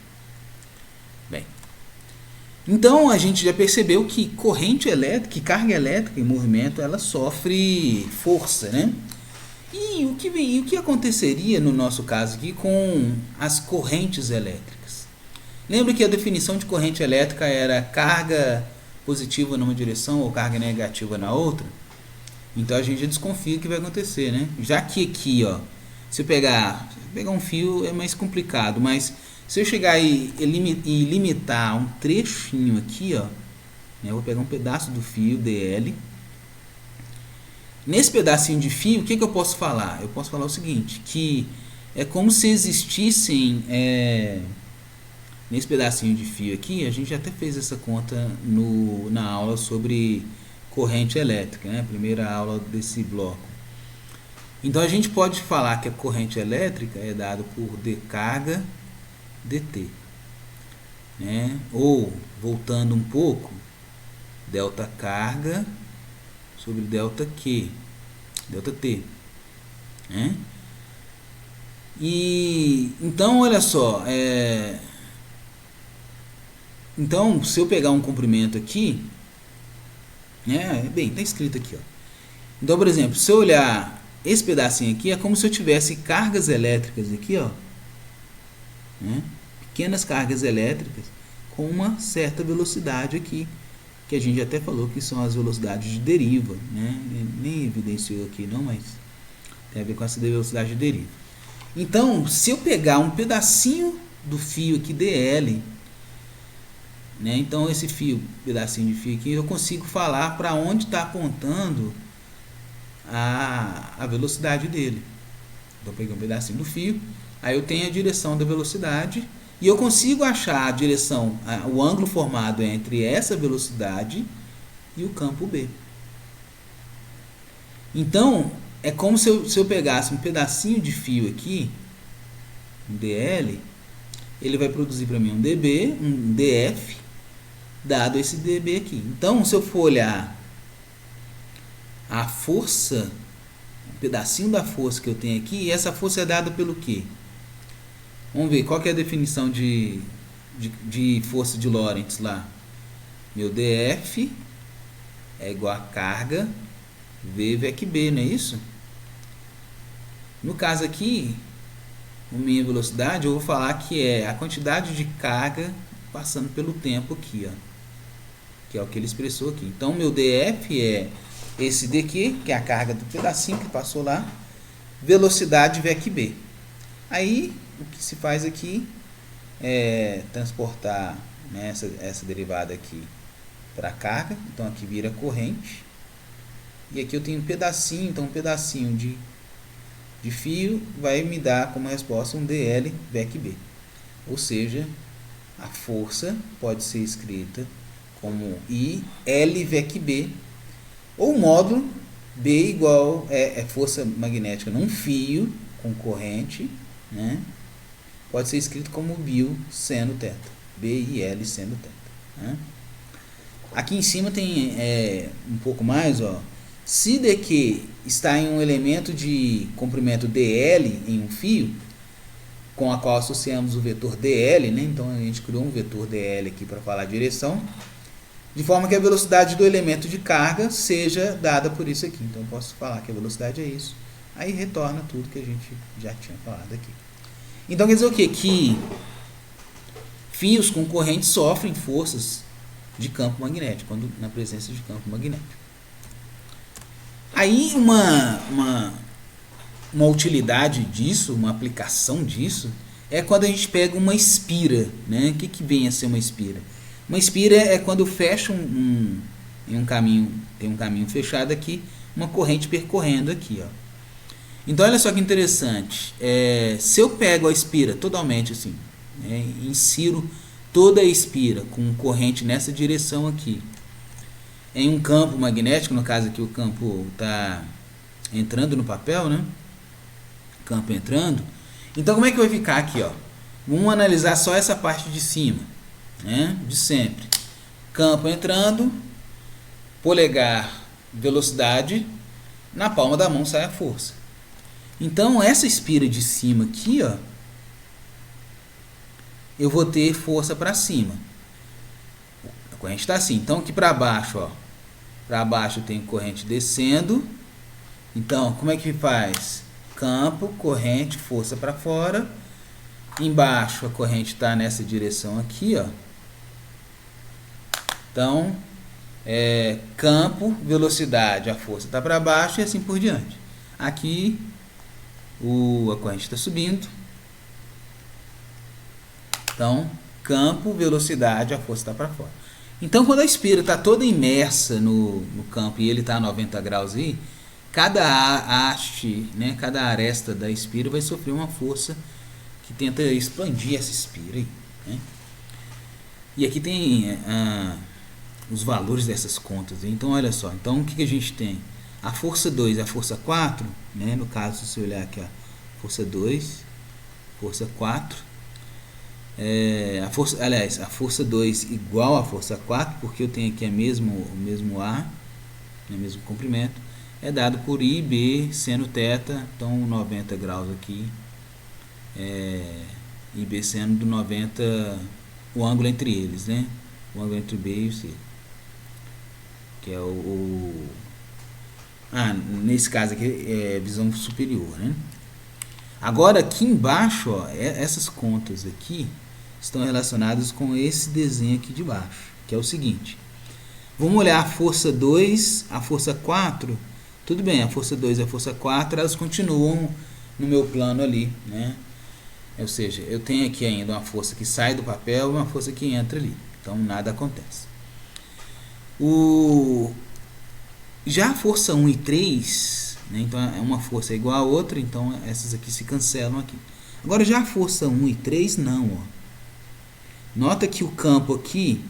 Bem, então a gente já percebeu que corrente elétrica, que carga elétrica em movimento, ela sofre força, né? E o que aconteceria no nosso caso aqui com as correntes elétricas? Lembra que a definição de corrente elétrica era carga positiva numa direção ou carga negativa na outra? Então a gente já desconfia que vai acontecer, né? Já que aqui, ó, se eu pegar um fio é mais complicado, mas se eu chegar e limitar um trechinho aqui, ó, né, eu vou pegar um pedaço do fio DL. Nesse pedacinho de fio, o que eu posso falar? Eu posso falar o seguinte, que é como se existissem, nesse pedacinho de fio aqui, a gente até fez essa conta na aula sobre corrente elétrica, né? Primeira aula desse bloco. Então a gente pode falar que a corrente elétrica é dada por D carga dt, né? Ou, voltando um pouco, delta carga sobre delta Q, delta T, né? E então olha só, então se eu pegar um comprimento aqui, bem, está escrito aqui, ó. Então, por exemplo, se eu olhar esse pedacinho aqui, é como se eu tivesse cargas elétricas aqui, ó, né? Pequenas cargas elétricas com uma certa velocidade aqui, que a gente até falou que são as velocidades de deriva, né? Nem evidenciou aqui não, mas tem a ver com essa velocidade de deriva. Então, se eu pegar um pedacinho do fio aqui DL, né? Então esse pedacinho de fio aqui, eu consigo falar para onde está apontando a velocidade dele. Então eu peguei um pedacinho do fio, aí eu tenho a direção da velocidade e eu consigo achar a direção, o ângulo formado entre essa velocidade e o campo B. Então é como se eu pegasse um pedacinho de fio aqui, um DL, ele vai produzir para mim um dB, um dF, dado esse dB aqui. Então, se eu for olhar a força, um pedacinho da força que eu tenho aqui, e essa força é dada pelo quê? Vamos ver, qual que é a definição de força de Lorentz lá? Meu dF é igual a carga V/B, não é isso? No caso aqui, a minha velocidade, eu vou falar que é a quantidade de carga passando pelo tempo aqui, ó, que é o que ele expressou aqui. Então, meu dF é esse daqui, que é a carga do pedacinho que passou lá, velocidade VQ. Aí, o que se faz aqui é transportar, né, essa derivada aqui para a carga. Então, aqui vira corrente. E aqui eu tenho um pedacinho, então um pedacinho de fio vai me dar como resposta um DL VQ. Ou seja, a força pode ser escrita como I L VQ, ou módulo B igual é força magnética num fio com corrente, né? Pode ser escrito como bio seno θ, B e L seno θ, né? Aqui em cima tem um pouco mais, ó. Se dq está em um elemento de comprimento dl em um fio, com a qual associamos o vetor dl, né? Então a gente criou um vetor dl aqui para falar a direção, de forma que a velocidade do elemento de carga seja dada por isso aqui. Então eu posso falar que a velocidade é isso. Aí retorna tudo que a gente já tinha falado aqui. Então quer dizer o quê? Que fios com corrente sofrem forças de campo magnético, quando na presença de campo magnético. Aí uma utilidade disso, uma aplicação disso, é quando a gente pega uma espira, né? O que vem a ser uma espira? Uma espira é quando eu fecho em um caminho, tem um caminho fechado aqui, uma corrente percorrendo aqui, ó. Então olha só que interessante, se eu pego a espira totalmente assim, né, insiro toda a espira com corrente nessa direção aqui, em um campo magnético, no caso aqui o campo está entrando no papel, né? Campo entrando. Então como é que vai ficar aqui, ó? Vamos analisar só essa parte de cima, né? De sempre. Campo entrando, polegar, velocidade, na palma da mão sai a força. Então essa espira de cima aqui, ó, eu vou ter força para cima. A corrente está assim. Então aqui para baixo, ó, para baixo eu tenho corrente descendo. Então como é que faz? Campo, corrente, força para fora. Embaixo a corrente está nessa direção aqui, ó. Então campo, velocidade, a força está para baixo e assim por diante. Aqui a corrente está subindo. Então, campo, velocidade, a força está para fora. Então, quando a espira está toda imersa no campo e ele está a 90 graus aí, cada haste, né, cada aresta da espira vai sofrer uma força que tenta expandir essa espira aí, né? E aqui tem os valores dessas contas. Então, olha só. Então, o que a gente tem? A força 2 e a força 4, né? No caso, se você olhar aqui, ó, força 2, força 4. A força 2 igual à força 4, porque eu tenho aqui o mesmo ar, o mesmo comprimento, é dado por IB seno θ, então 90 graus aqui, IB seno do 90, o ângulo entre eles, né? O ângulo entre o B e o C, que é nesse caso aqui é visão superior, né? Agora aqui embaixo, ó, essas contas aqui estão relacionadas com esse desenho aqui de baixo, que é o seguinte. Vamos olhar a força 2, a força 4. Tudo bem, a força 2 e a força 4, elas continuam no meu plano ali, né? Ou seja, eu tenho aqui ainda uma força que sai do papel e uma força que entra ali. Então, nada acontece. Já a força 1 e 3, né? Então, uma força é igual a outra, então essas aqui se cancelam aqui. Agora, já a força 1 e 3, não, ó. Nota que o campo aqui,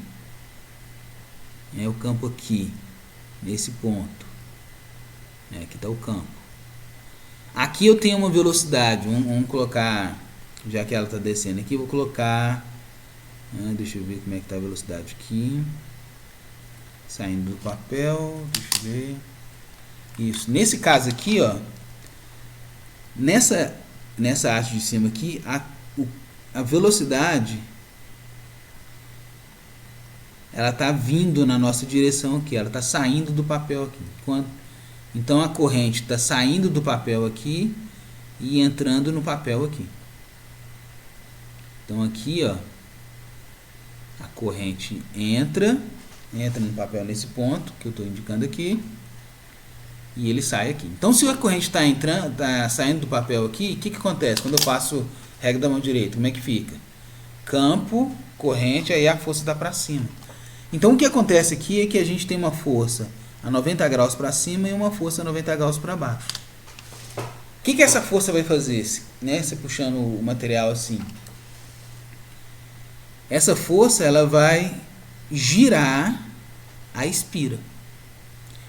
nesse ponto, aqui está o campo. Aqui eu tenho uma velocidade, vamos colocar, já que ela está descendo aqui, vou colocar, deixa eu ver como é que está a velocidade aqui, saindo do papel, deixa eu ver, isso, nesse caso aqui, ó, nessa haste de cima aqui, a velocidade, ela está vindo na nossa direção aqui, ela está saindo do papel aqui. Então a corrente está saindo do papel aqui e entrando no papel aqui. Então aqui, ó, a corrente entra no papel nesse ponto que eu estou indicando aqui e ele sai aqui. Então se a corrente está saindo do papel aqui, o que acontece quando eu passo regra da mão direita? Como é que fica? Campo, corrente, aí a força está para cima. Então o que acontece aqui é que a gente tem uma força a 90 graus para cima e uma força a 90 graus para baixo. O que essa força vai fazer, né? Você puxando o material assim. Essa força ela vai girar a espira.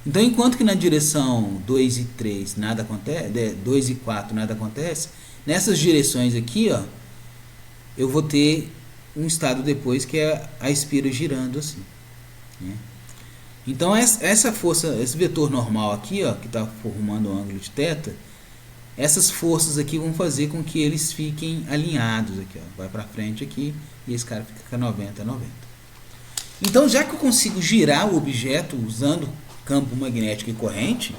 Então enquanto que na direção 2 e 3 nada acontece, 2 e 4 nada acontece, nessas direções aqui, ó, eu vou ter um estado depois que é a espira girando assim, né? Então essa força, esse vetor normal aqui, ó, que está formando o ângulo de θ, essas forças aqui vão fazer com que eles fiquem alinhados aqui, ó, vai para frente aqui e esse cara fica 90 90. Então já que eu consigo girar o objeto usando campo magnético e corrente,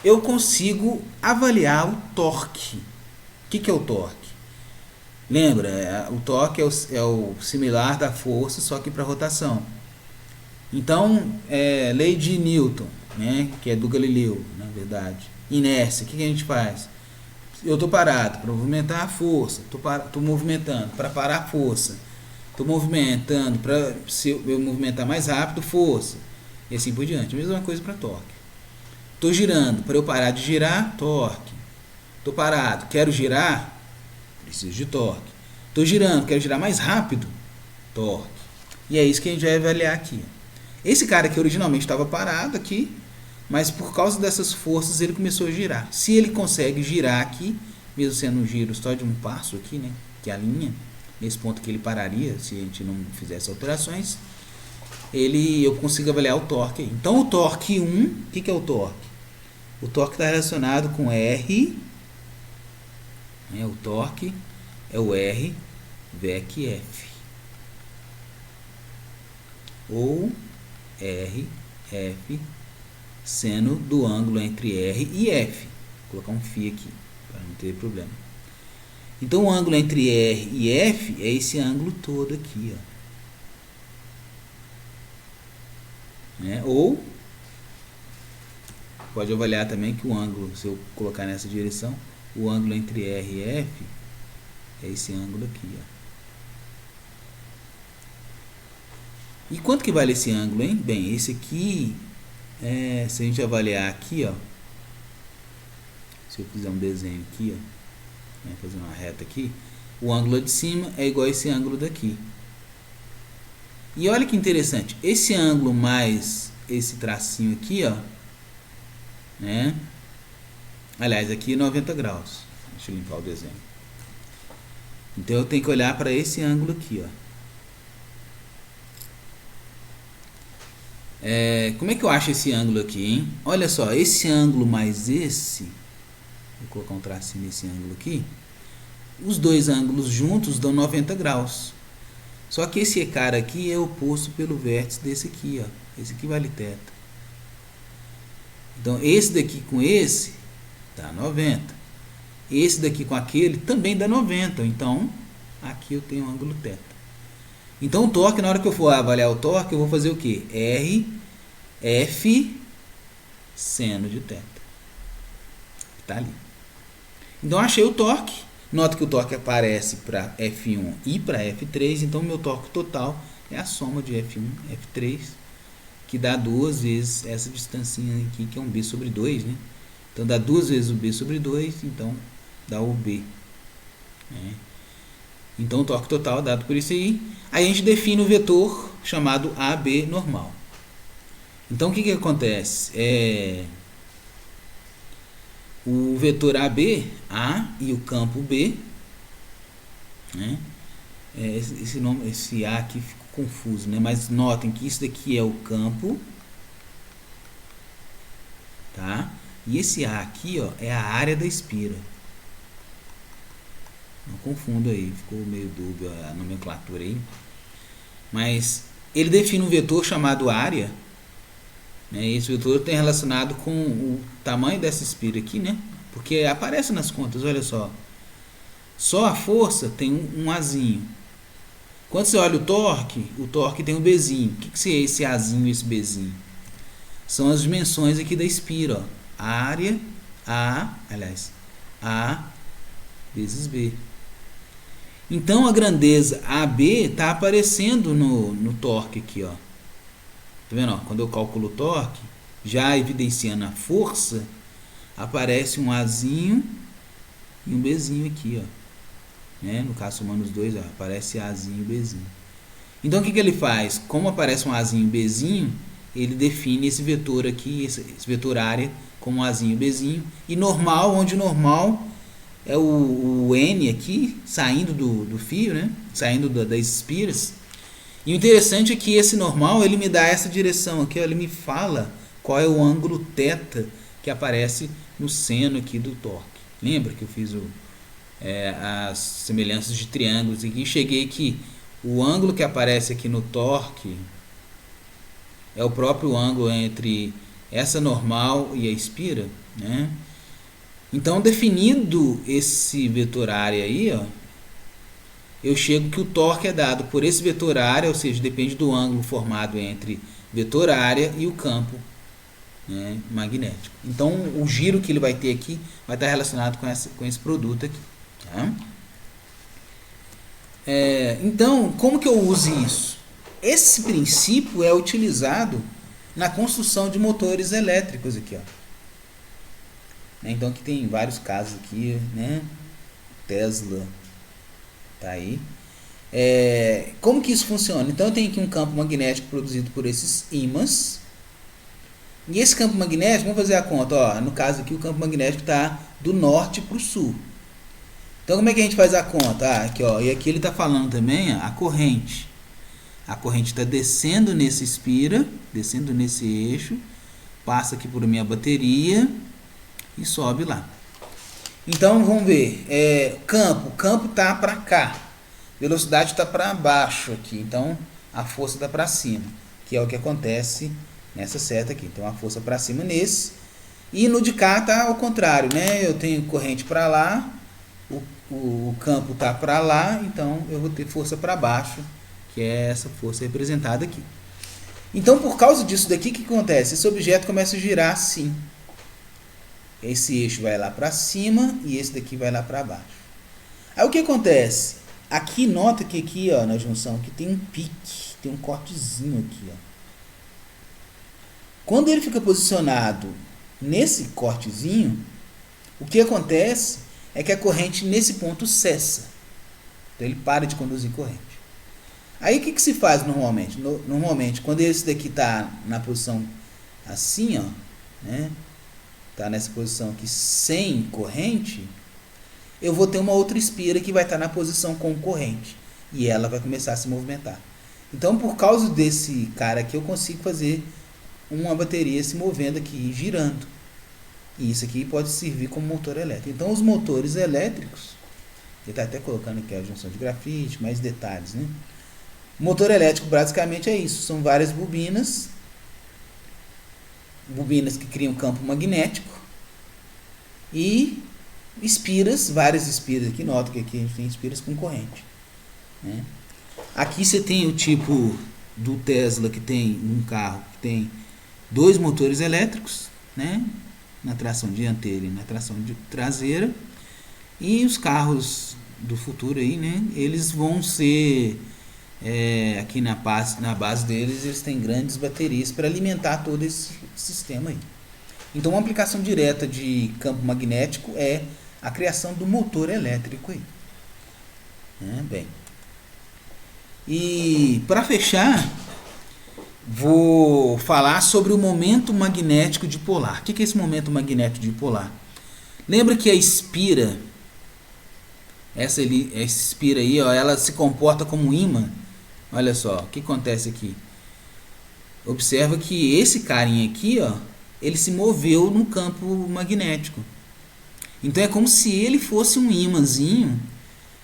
eu consigo avaliar o torque. O que é o torque? Lembra, o torque é o similar da força, só que para rotação. Então, lei de Newton, né, que é do Galileu, na verdade. Inércia, o que a gente faz? Eu estou parado para movimentar a força, estou movimentando para parar a força, estou movimentando para eu movimentar mais rápido, força, e assim por diante. A mesma coisa para torque. Estou girando, para eu parar de girar, torque. Estou parado, quero girar, preciso de torque. Estou girando, quero girar mais rápido, torque. E é isso que a gente vai avaliar aqui. Esse cara que originalmente estava parado aqui, mas por causa dessas forças ele começou a girar. Se ele consegue girar aqui, mesmo sendo um giro só de um passo aqui, né, que é a linha, nesse ponto que ele pararia se a gente não fizesse alterações, eu consigo avaliar o torque aí. Então o torque 1, o que é o torque? O torque está relacionado com R, né, o torque é o R VEC F, ou R, F, seno do ângulo entre R e F. Vou colocar um φ aqui, para não ter problema. Então o ângulo entre R e F é esse ângulo todo aqui, ó. Né? Ou pode avaliar também que o ângulo, se eu colocar nessa direção, o ângulo entre R e F é esse ângulo aqui, ó. E quanto que vale esse ângulo, hein? Bem, esse aqui, se a gente avaliar aqui, ó, se eu fizer um desenho aqui, ó, né, fazer uma reta aqui, o ângulo de cima é igual a esse ângulo daqui. E olha que interessante, esse ângulo mais esse tracinho aqui, ó, né? Aliás, aqui é 90 graus. Deixa eu limpar o desenho. Então eu tenho que olhar para esse ângulo aqui, ó. Como é que eu acho esse ângulo aqui, hein? Olha só, esse ângulo mais esse, vou colocar um tracinho nesse ângulo aqui, os dois ângulos juntos dão 90 graus. Só que esse cara aqui é oposto pelo vértice desse aqui, ó. Esse aqui vale θ. Então esse daqui com esse dá 90. Esse daqui com aquele também dá 90. Então aqui eu tenho um ângulo θ. Então o torque, na hora que eu for avaliar o torque, eu vou fazer o que? R, F, seno de θ. Está ali. Então achei o torque. Nota que o torque aparece para F1 e para F3. Então o meu torque total é a soma de F1 e F3, que dá 2 vezes essa distancinha aqui, que é um B sobre 2, né? Então dá 2 vezes o B sobre 2, então dá o B, né? Então o torque total é dado por isso aí. Aí a gente define o vetor chamado AB normal. Então o que acontece? O vetor AB, A e o campo B, né? Esse A aqui ficou confuso, né? Mas notem que isso daqui é o campo, tá? E esse A aqui, ó, é a área da espira. Não confunda aí, ficou meio dúbia a nomenclatura aí. Mas ele define um vetor chamado área, né? Esse vetor tem relacionado com o tamanho dessa espira aqui, né? Porque aparece nas contas, olha só. Só a força tem um Azinho. Quando você olha o torque tem um Bzinho. O que é esse Azinho e esse Bzinho? São as dimensões aqui da espira, ó. Área, A vezes B. Então a grandeza AB está aparecendo no torque aqui, ó. Tá vendo? Ó? Quando eu calculo o torque, já evidenciando a força, aparece um Azinho e um Bzinho aqui, ó. Né? No caso, somando os dois, ó, aparece Azinho e Bzinho. Então o que ele faz? Como aparece um Azinho e Bzinho, ele define esse vetor aqui, esse vetor área, como Azinho e Bzinho. E normal, onde normal é o N aqui, saindo do fio, né? Saindo das espiras. E o interessante é que esse normal, ele me dá essa direção aqui, ó, ele me fala qual é o ângulo θ que aparece no seno aqui do torque. Lembra que eu fiz as semelhanças de triângulos aqui e cheguei que o ângulo que aparece aqui no torque é o próprio ângulo entre essa normal e a espira, né? Então, definindo esse vetor área aí, ó, eu chego que o torque é dado por esse vetor área, ou seja, depende do ângulo formado entre vetor área e o campo, né, magnético. Então, o giro que ele vai ter aqui vai estar relacionado com esse produto aqui. Tá? Então, como que eu uso isso? Esse princípio é utilizado na construção de motores elétricos aqui, ó. Então aqui tem vários casos aqui, né? Tesla tá aí. Como que isso funciona? Então eu tenho aqui um campo magnético produzido por esses ímãs. E esse campo magnético, vamos fazer a conta, ó, no caso aqui o campo magnético está do norte para o sul. Então como é que a gente faz a conta? Ah, aqui, ó, e aqui ele está falando também, ó, a corrente. A corrente está descendo nesse espira, descendo nesse eixo, passa aqui por minha bateria e sobe lá. Então vamos ver, o campo está para cá, velocidade está para baixo aqui, então a força está para cima, que é o que acontece nessa seta aqui. Então a força para cima nesse, e no de cá está ao contrário, né? Eu tenho corrente para lá, o campo está para lá, então eu vou ter força para baixo, que é essa força representada aqui. Então, por causa disso daqui, o que acontece? Esse objeto começa a girar assim. Esse eixo vai lá para cima e esse daqui vai lá para baixo. Aí o que acontece? Aqui, nota que aqui, ó, na junção, aqui tem um pique, tem um cortezinho aqui, ó. Quando ele fica posicionado nesse cortezinho, o que acontece é que a corrente nesse ponto cessa. Então ele para de conduzir corrente. Aí o que se faz normalmente? Normalmente, quando esse daqui está na posição assim, ó, né? Está nessa posição aqui sem corrente, eu vou ter uma outra espira que vai estar na posição com corrente. E ela vai começar a se movimentar. Então, por causa desse cara aqui, eu consigo fazer uma bateria se movendo aqui, girando. E isso aqui pode servir como motor elétrico. Então, os motores elétricos, ele está até colocando aqui a junção de grafite, mais detalhes, né? Motor elétrico basicamente é isso, são várias bobinas que criam campo magnético e espiras, várias espiras aqui, nota que aqui a gente tem espiras com corrente, né? Aqui você tem o tipo do Tesla, que tem um carro que tem dois motores elétricos, né? Na tração dianteira e na tração traseira, e os carros do futuro aí, né? Eles vão ser aqui na base deles, eles têm grandes baterias para alimentar todo esse sistema aí. Então, uma aplicação direta de campo magnético é a criação do motor elétrico aí. Bem, e para fechar, vou falar sobre o momento magnético dipolar. O que é esse momento magnético dipolar? Lembra que a espira, essa espira aí, ó, ela se comporta como um ímã. Olha só, o que acontece aqui? Observa que esse carinha aqui, ó, ele se moveu no campo magnético. Então é como se ele fosse um ímãzinho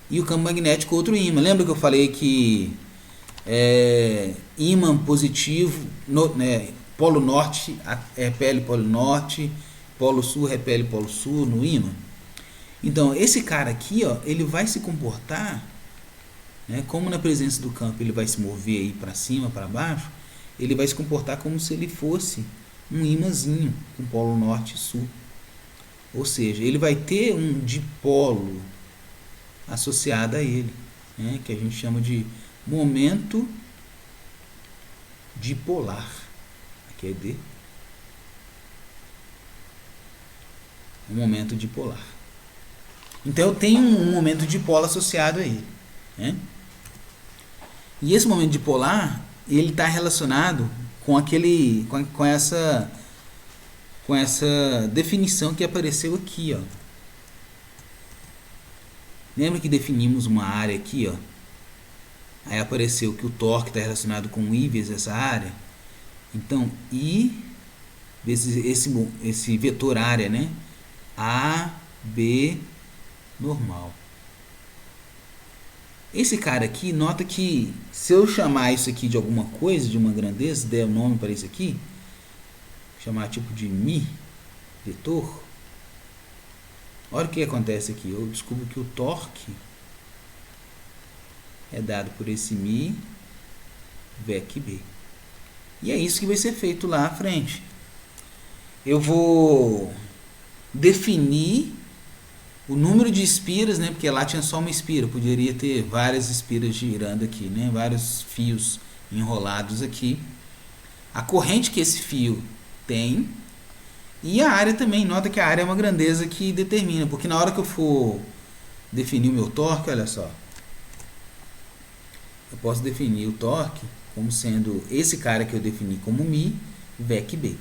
e o campo magnético outro ímã. Lembra que eu falei que ímã positivo, polo norte repele polo norte, polo sul repele polo sul no ímã? Então esse cara aqui, ó, ele vai se comportar, como na presença do campo ele vai se mover aí para cima, para baixo, ele vai se comportar como se ele fosse um ímãzinho com polo norte e sul. Ou seja, ele vai ter um dipolo associado a ele, que a gente chama de momento dipolar. Aqui é D. Um momento dipolar. Então eu tenho um momento dipolo associado a ele. E esse momento dipolar, ele está relacionado com essa definição que apareceu aqui, ó. Lembra que definimos uma área aqui, ó? Aí apareceu que o torque está relacionado com I vezes essa área. Então, I vezes esse vetor área, né? A, B, normal. Esse cara aqui, nota que se eu chamar isso aqui de alguma coisa, de uma grandeza, der o nome para isso aqui, chamar tipo de Mi, vetor, olha o que acontece aqui. Eu descubro que o torque é dado por esse Mi, VEC B. E é isso que vai ser feito lá à frente. Eu vou definir o número de espiras, porque lá tinha só uma espira, poderia ter várias espiras girando aqui, vários fios enrolados aqui. A corrente que esse fio tem e a área também. Nota que a área é uma grandeza que determina, porque na hora que eu for definir o meu torque, olha só, eu posso definir o torque como sendo esse cara que eu defini como Mi, VEC B.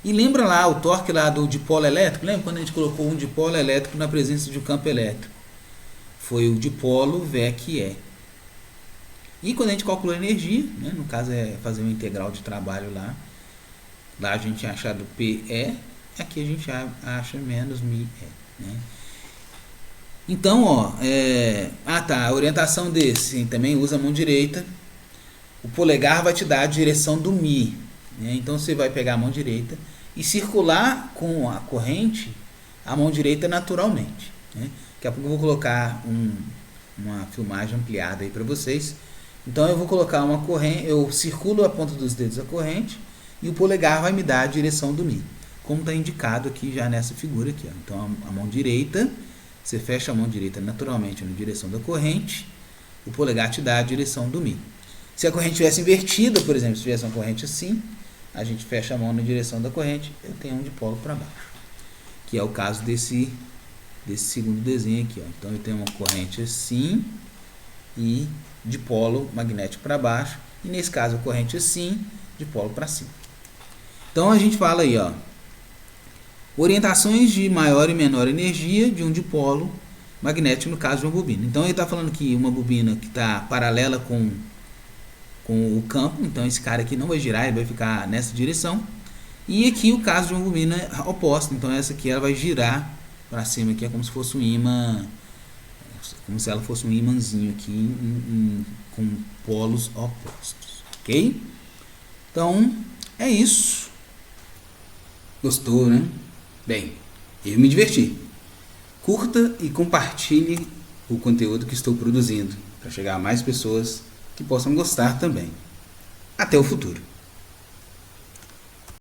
E lembra lá o torque lá do dipolo elétrico? Lembra quando a gente colocou um dipolo elétrico na presença de um campo elétrico? Foi o dipolo VEC-E. E quando a gente calcula a energia, né, no caso é fazer uma integral de trabalho lá, lá a gente tinha achado PE, aqui a gente acha menos μE, né? Então, ó, a orientação desse também usa a mão direita. O polegar vai te dar a direção do Mi, né? Então você vai pegar a mão direita e circular com a corrente a mão direita naturalmente, né? Daqui a pouco eu vou colocar uma filmagem ampliada aí para vocês. Então eu vou colocar uma corrente, eu circulo a ponta dos dedos a corrente e o polegar vai me dar a direção do Mi, como está indicado aqui já nessa figura aqui, ó. Então a mão direita, você fecha a mão direita naturalmente na direção da corrente, o polegar te dá a direção do Mi. Se a corrente tivesse invertida, por exemplo, se tivesse uma corrente assim, a gente fecha a mão na direção da corrente, eu tenho um dipolo para baixo, que é o caso desse segundo desenho aqui, ó. Então eu tenho uma corrente assim e dipolo magnético para baixo, e nesse caso a corrente assim, dipolo para cima. Então a gente fala aí, ó, orientações de maior e menor energia de um dipolo magnético no caso de uma bobina. Então ele está falando que uma bobina que está paralela com o campo, então esse cara aqui não vai girar, ele vai ficar nessa direção. E aqui o caso de uma bobina oposta, então essa aqui ela vai girar para cima, aqui é como se fosse um ímã, como se ela fosse um ímãzinho aqui com polos opostos, ok? Então é isso. Gostou, né? Bem, eu me diverti. Curta e compartilhe o conteúdo que estou produzindo para chegar a mais pessoas que possam gostar também. Até o futuro.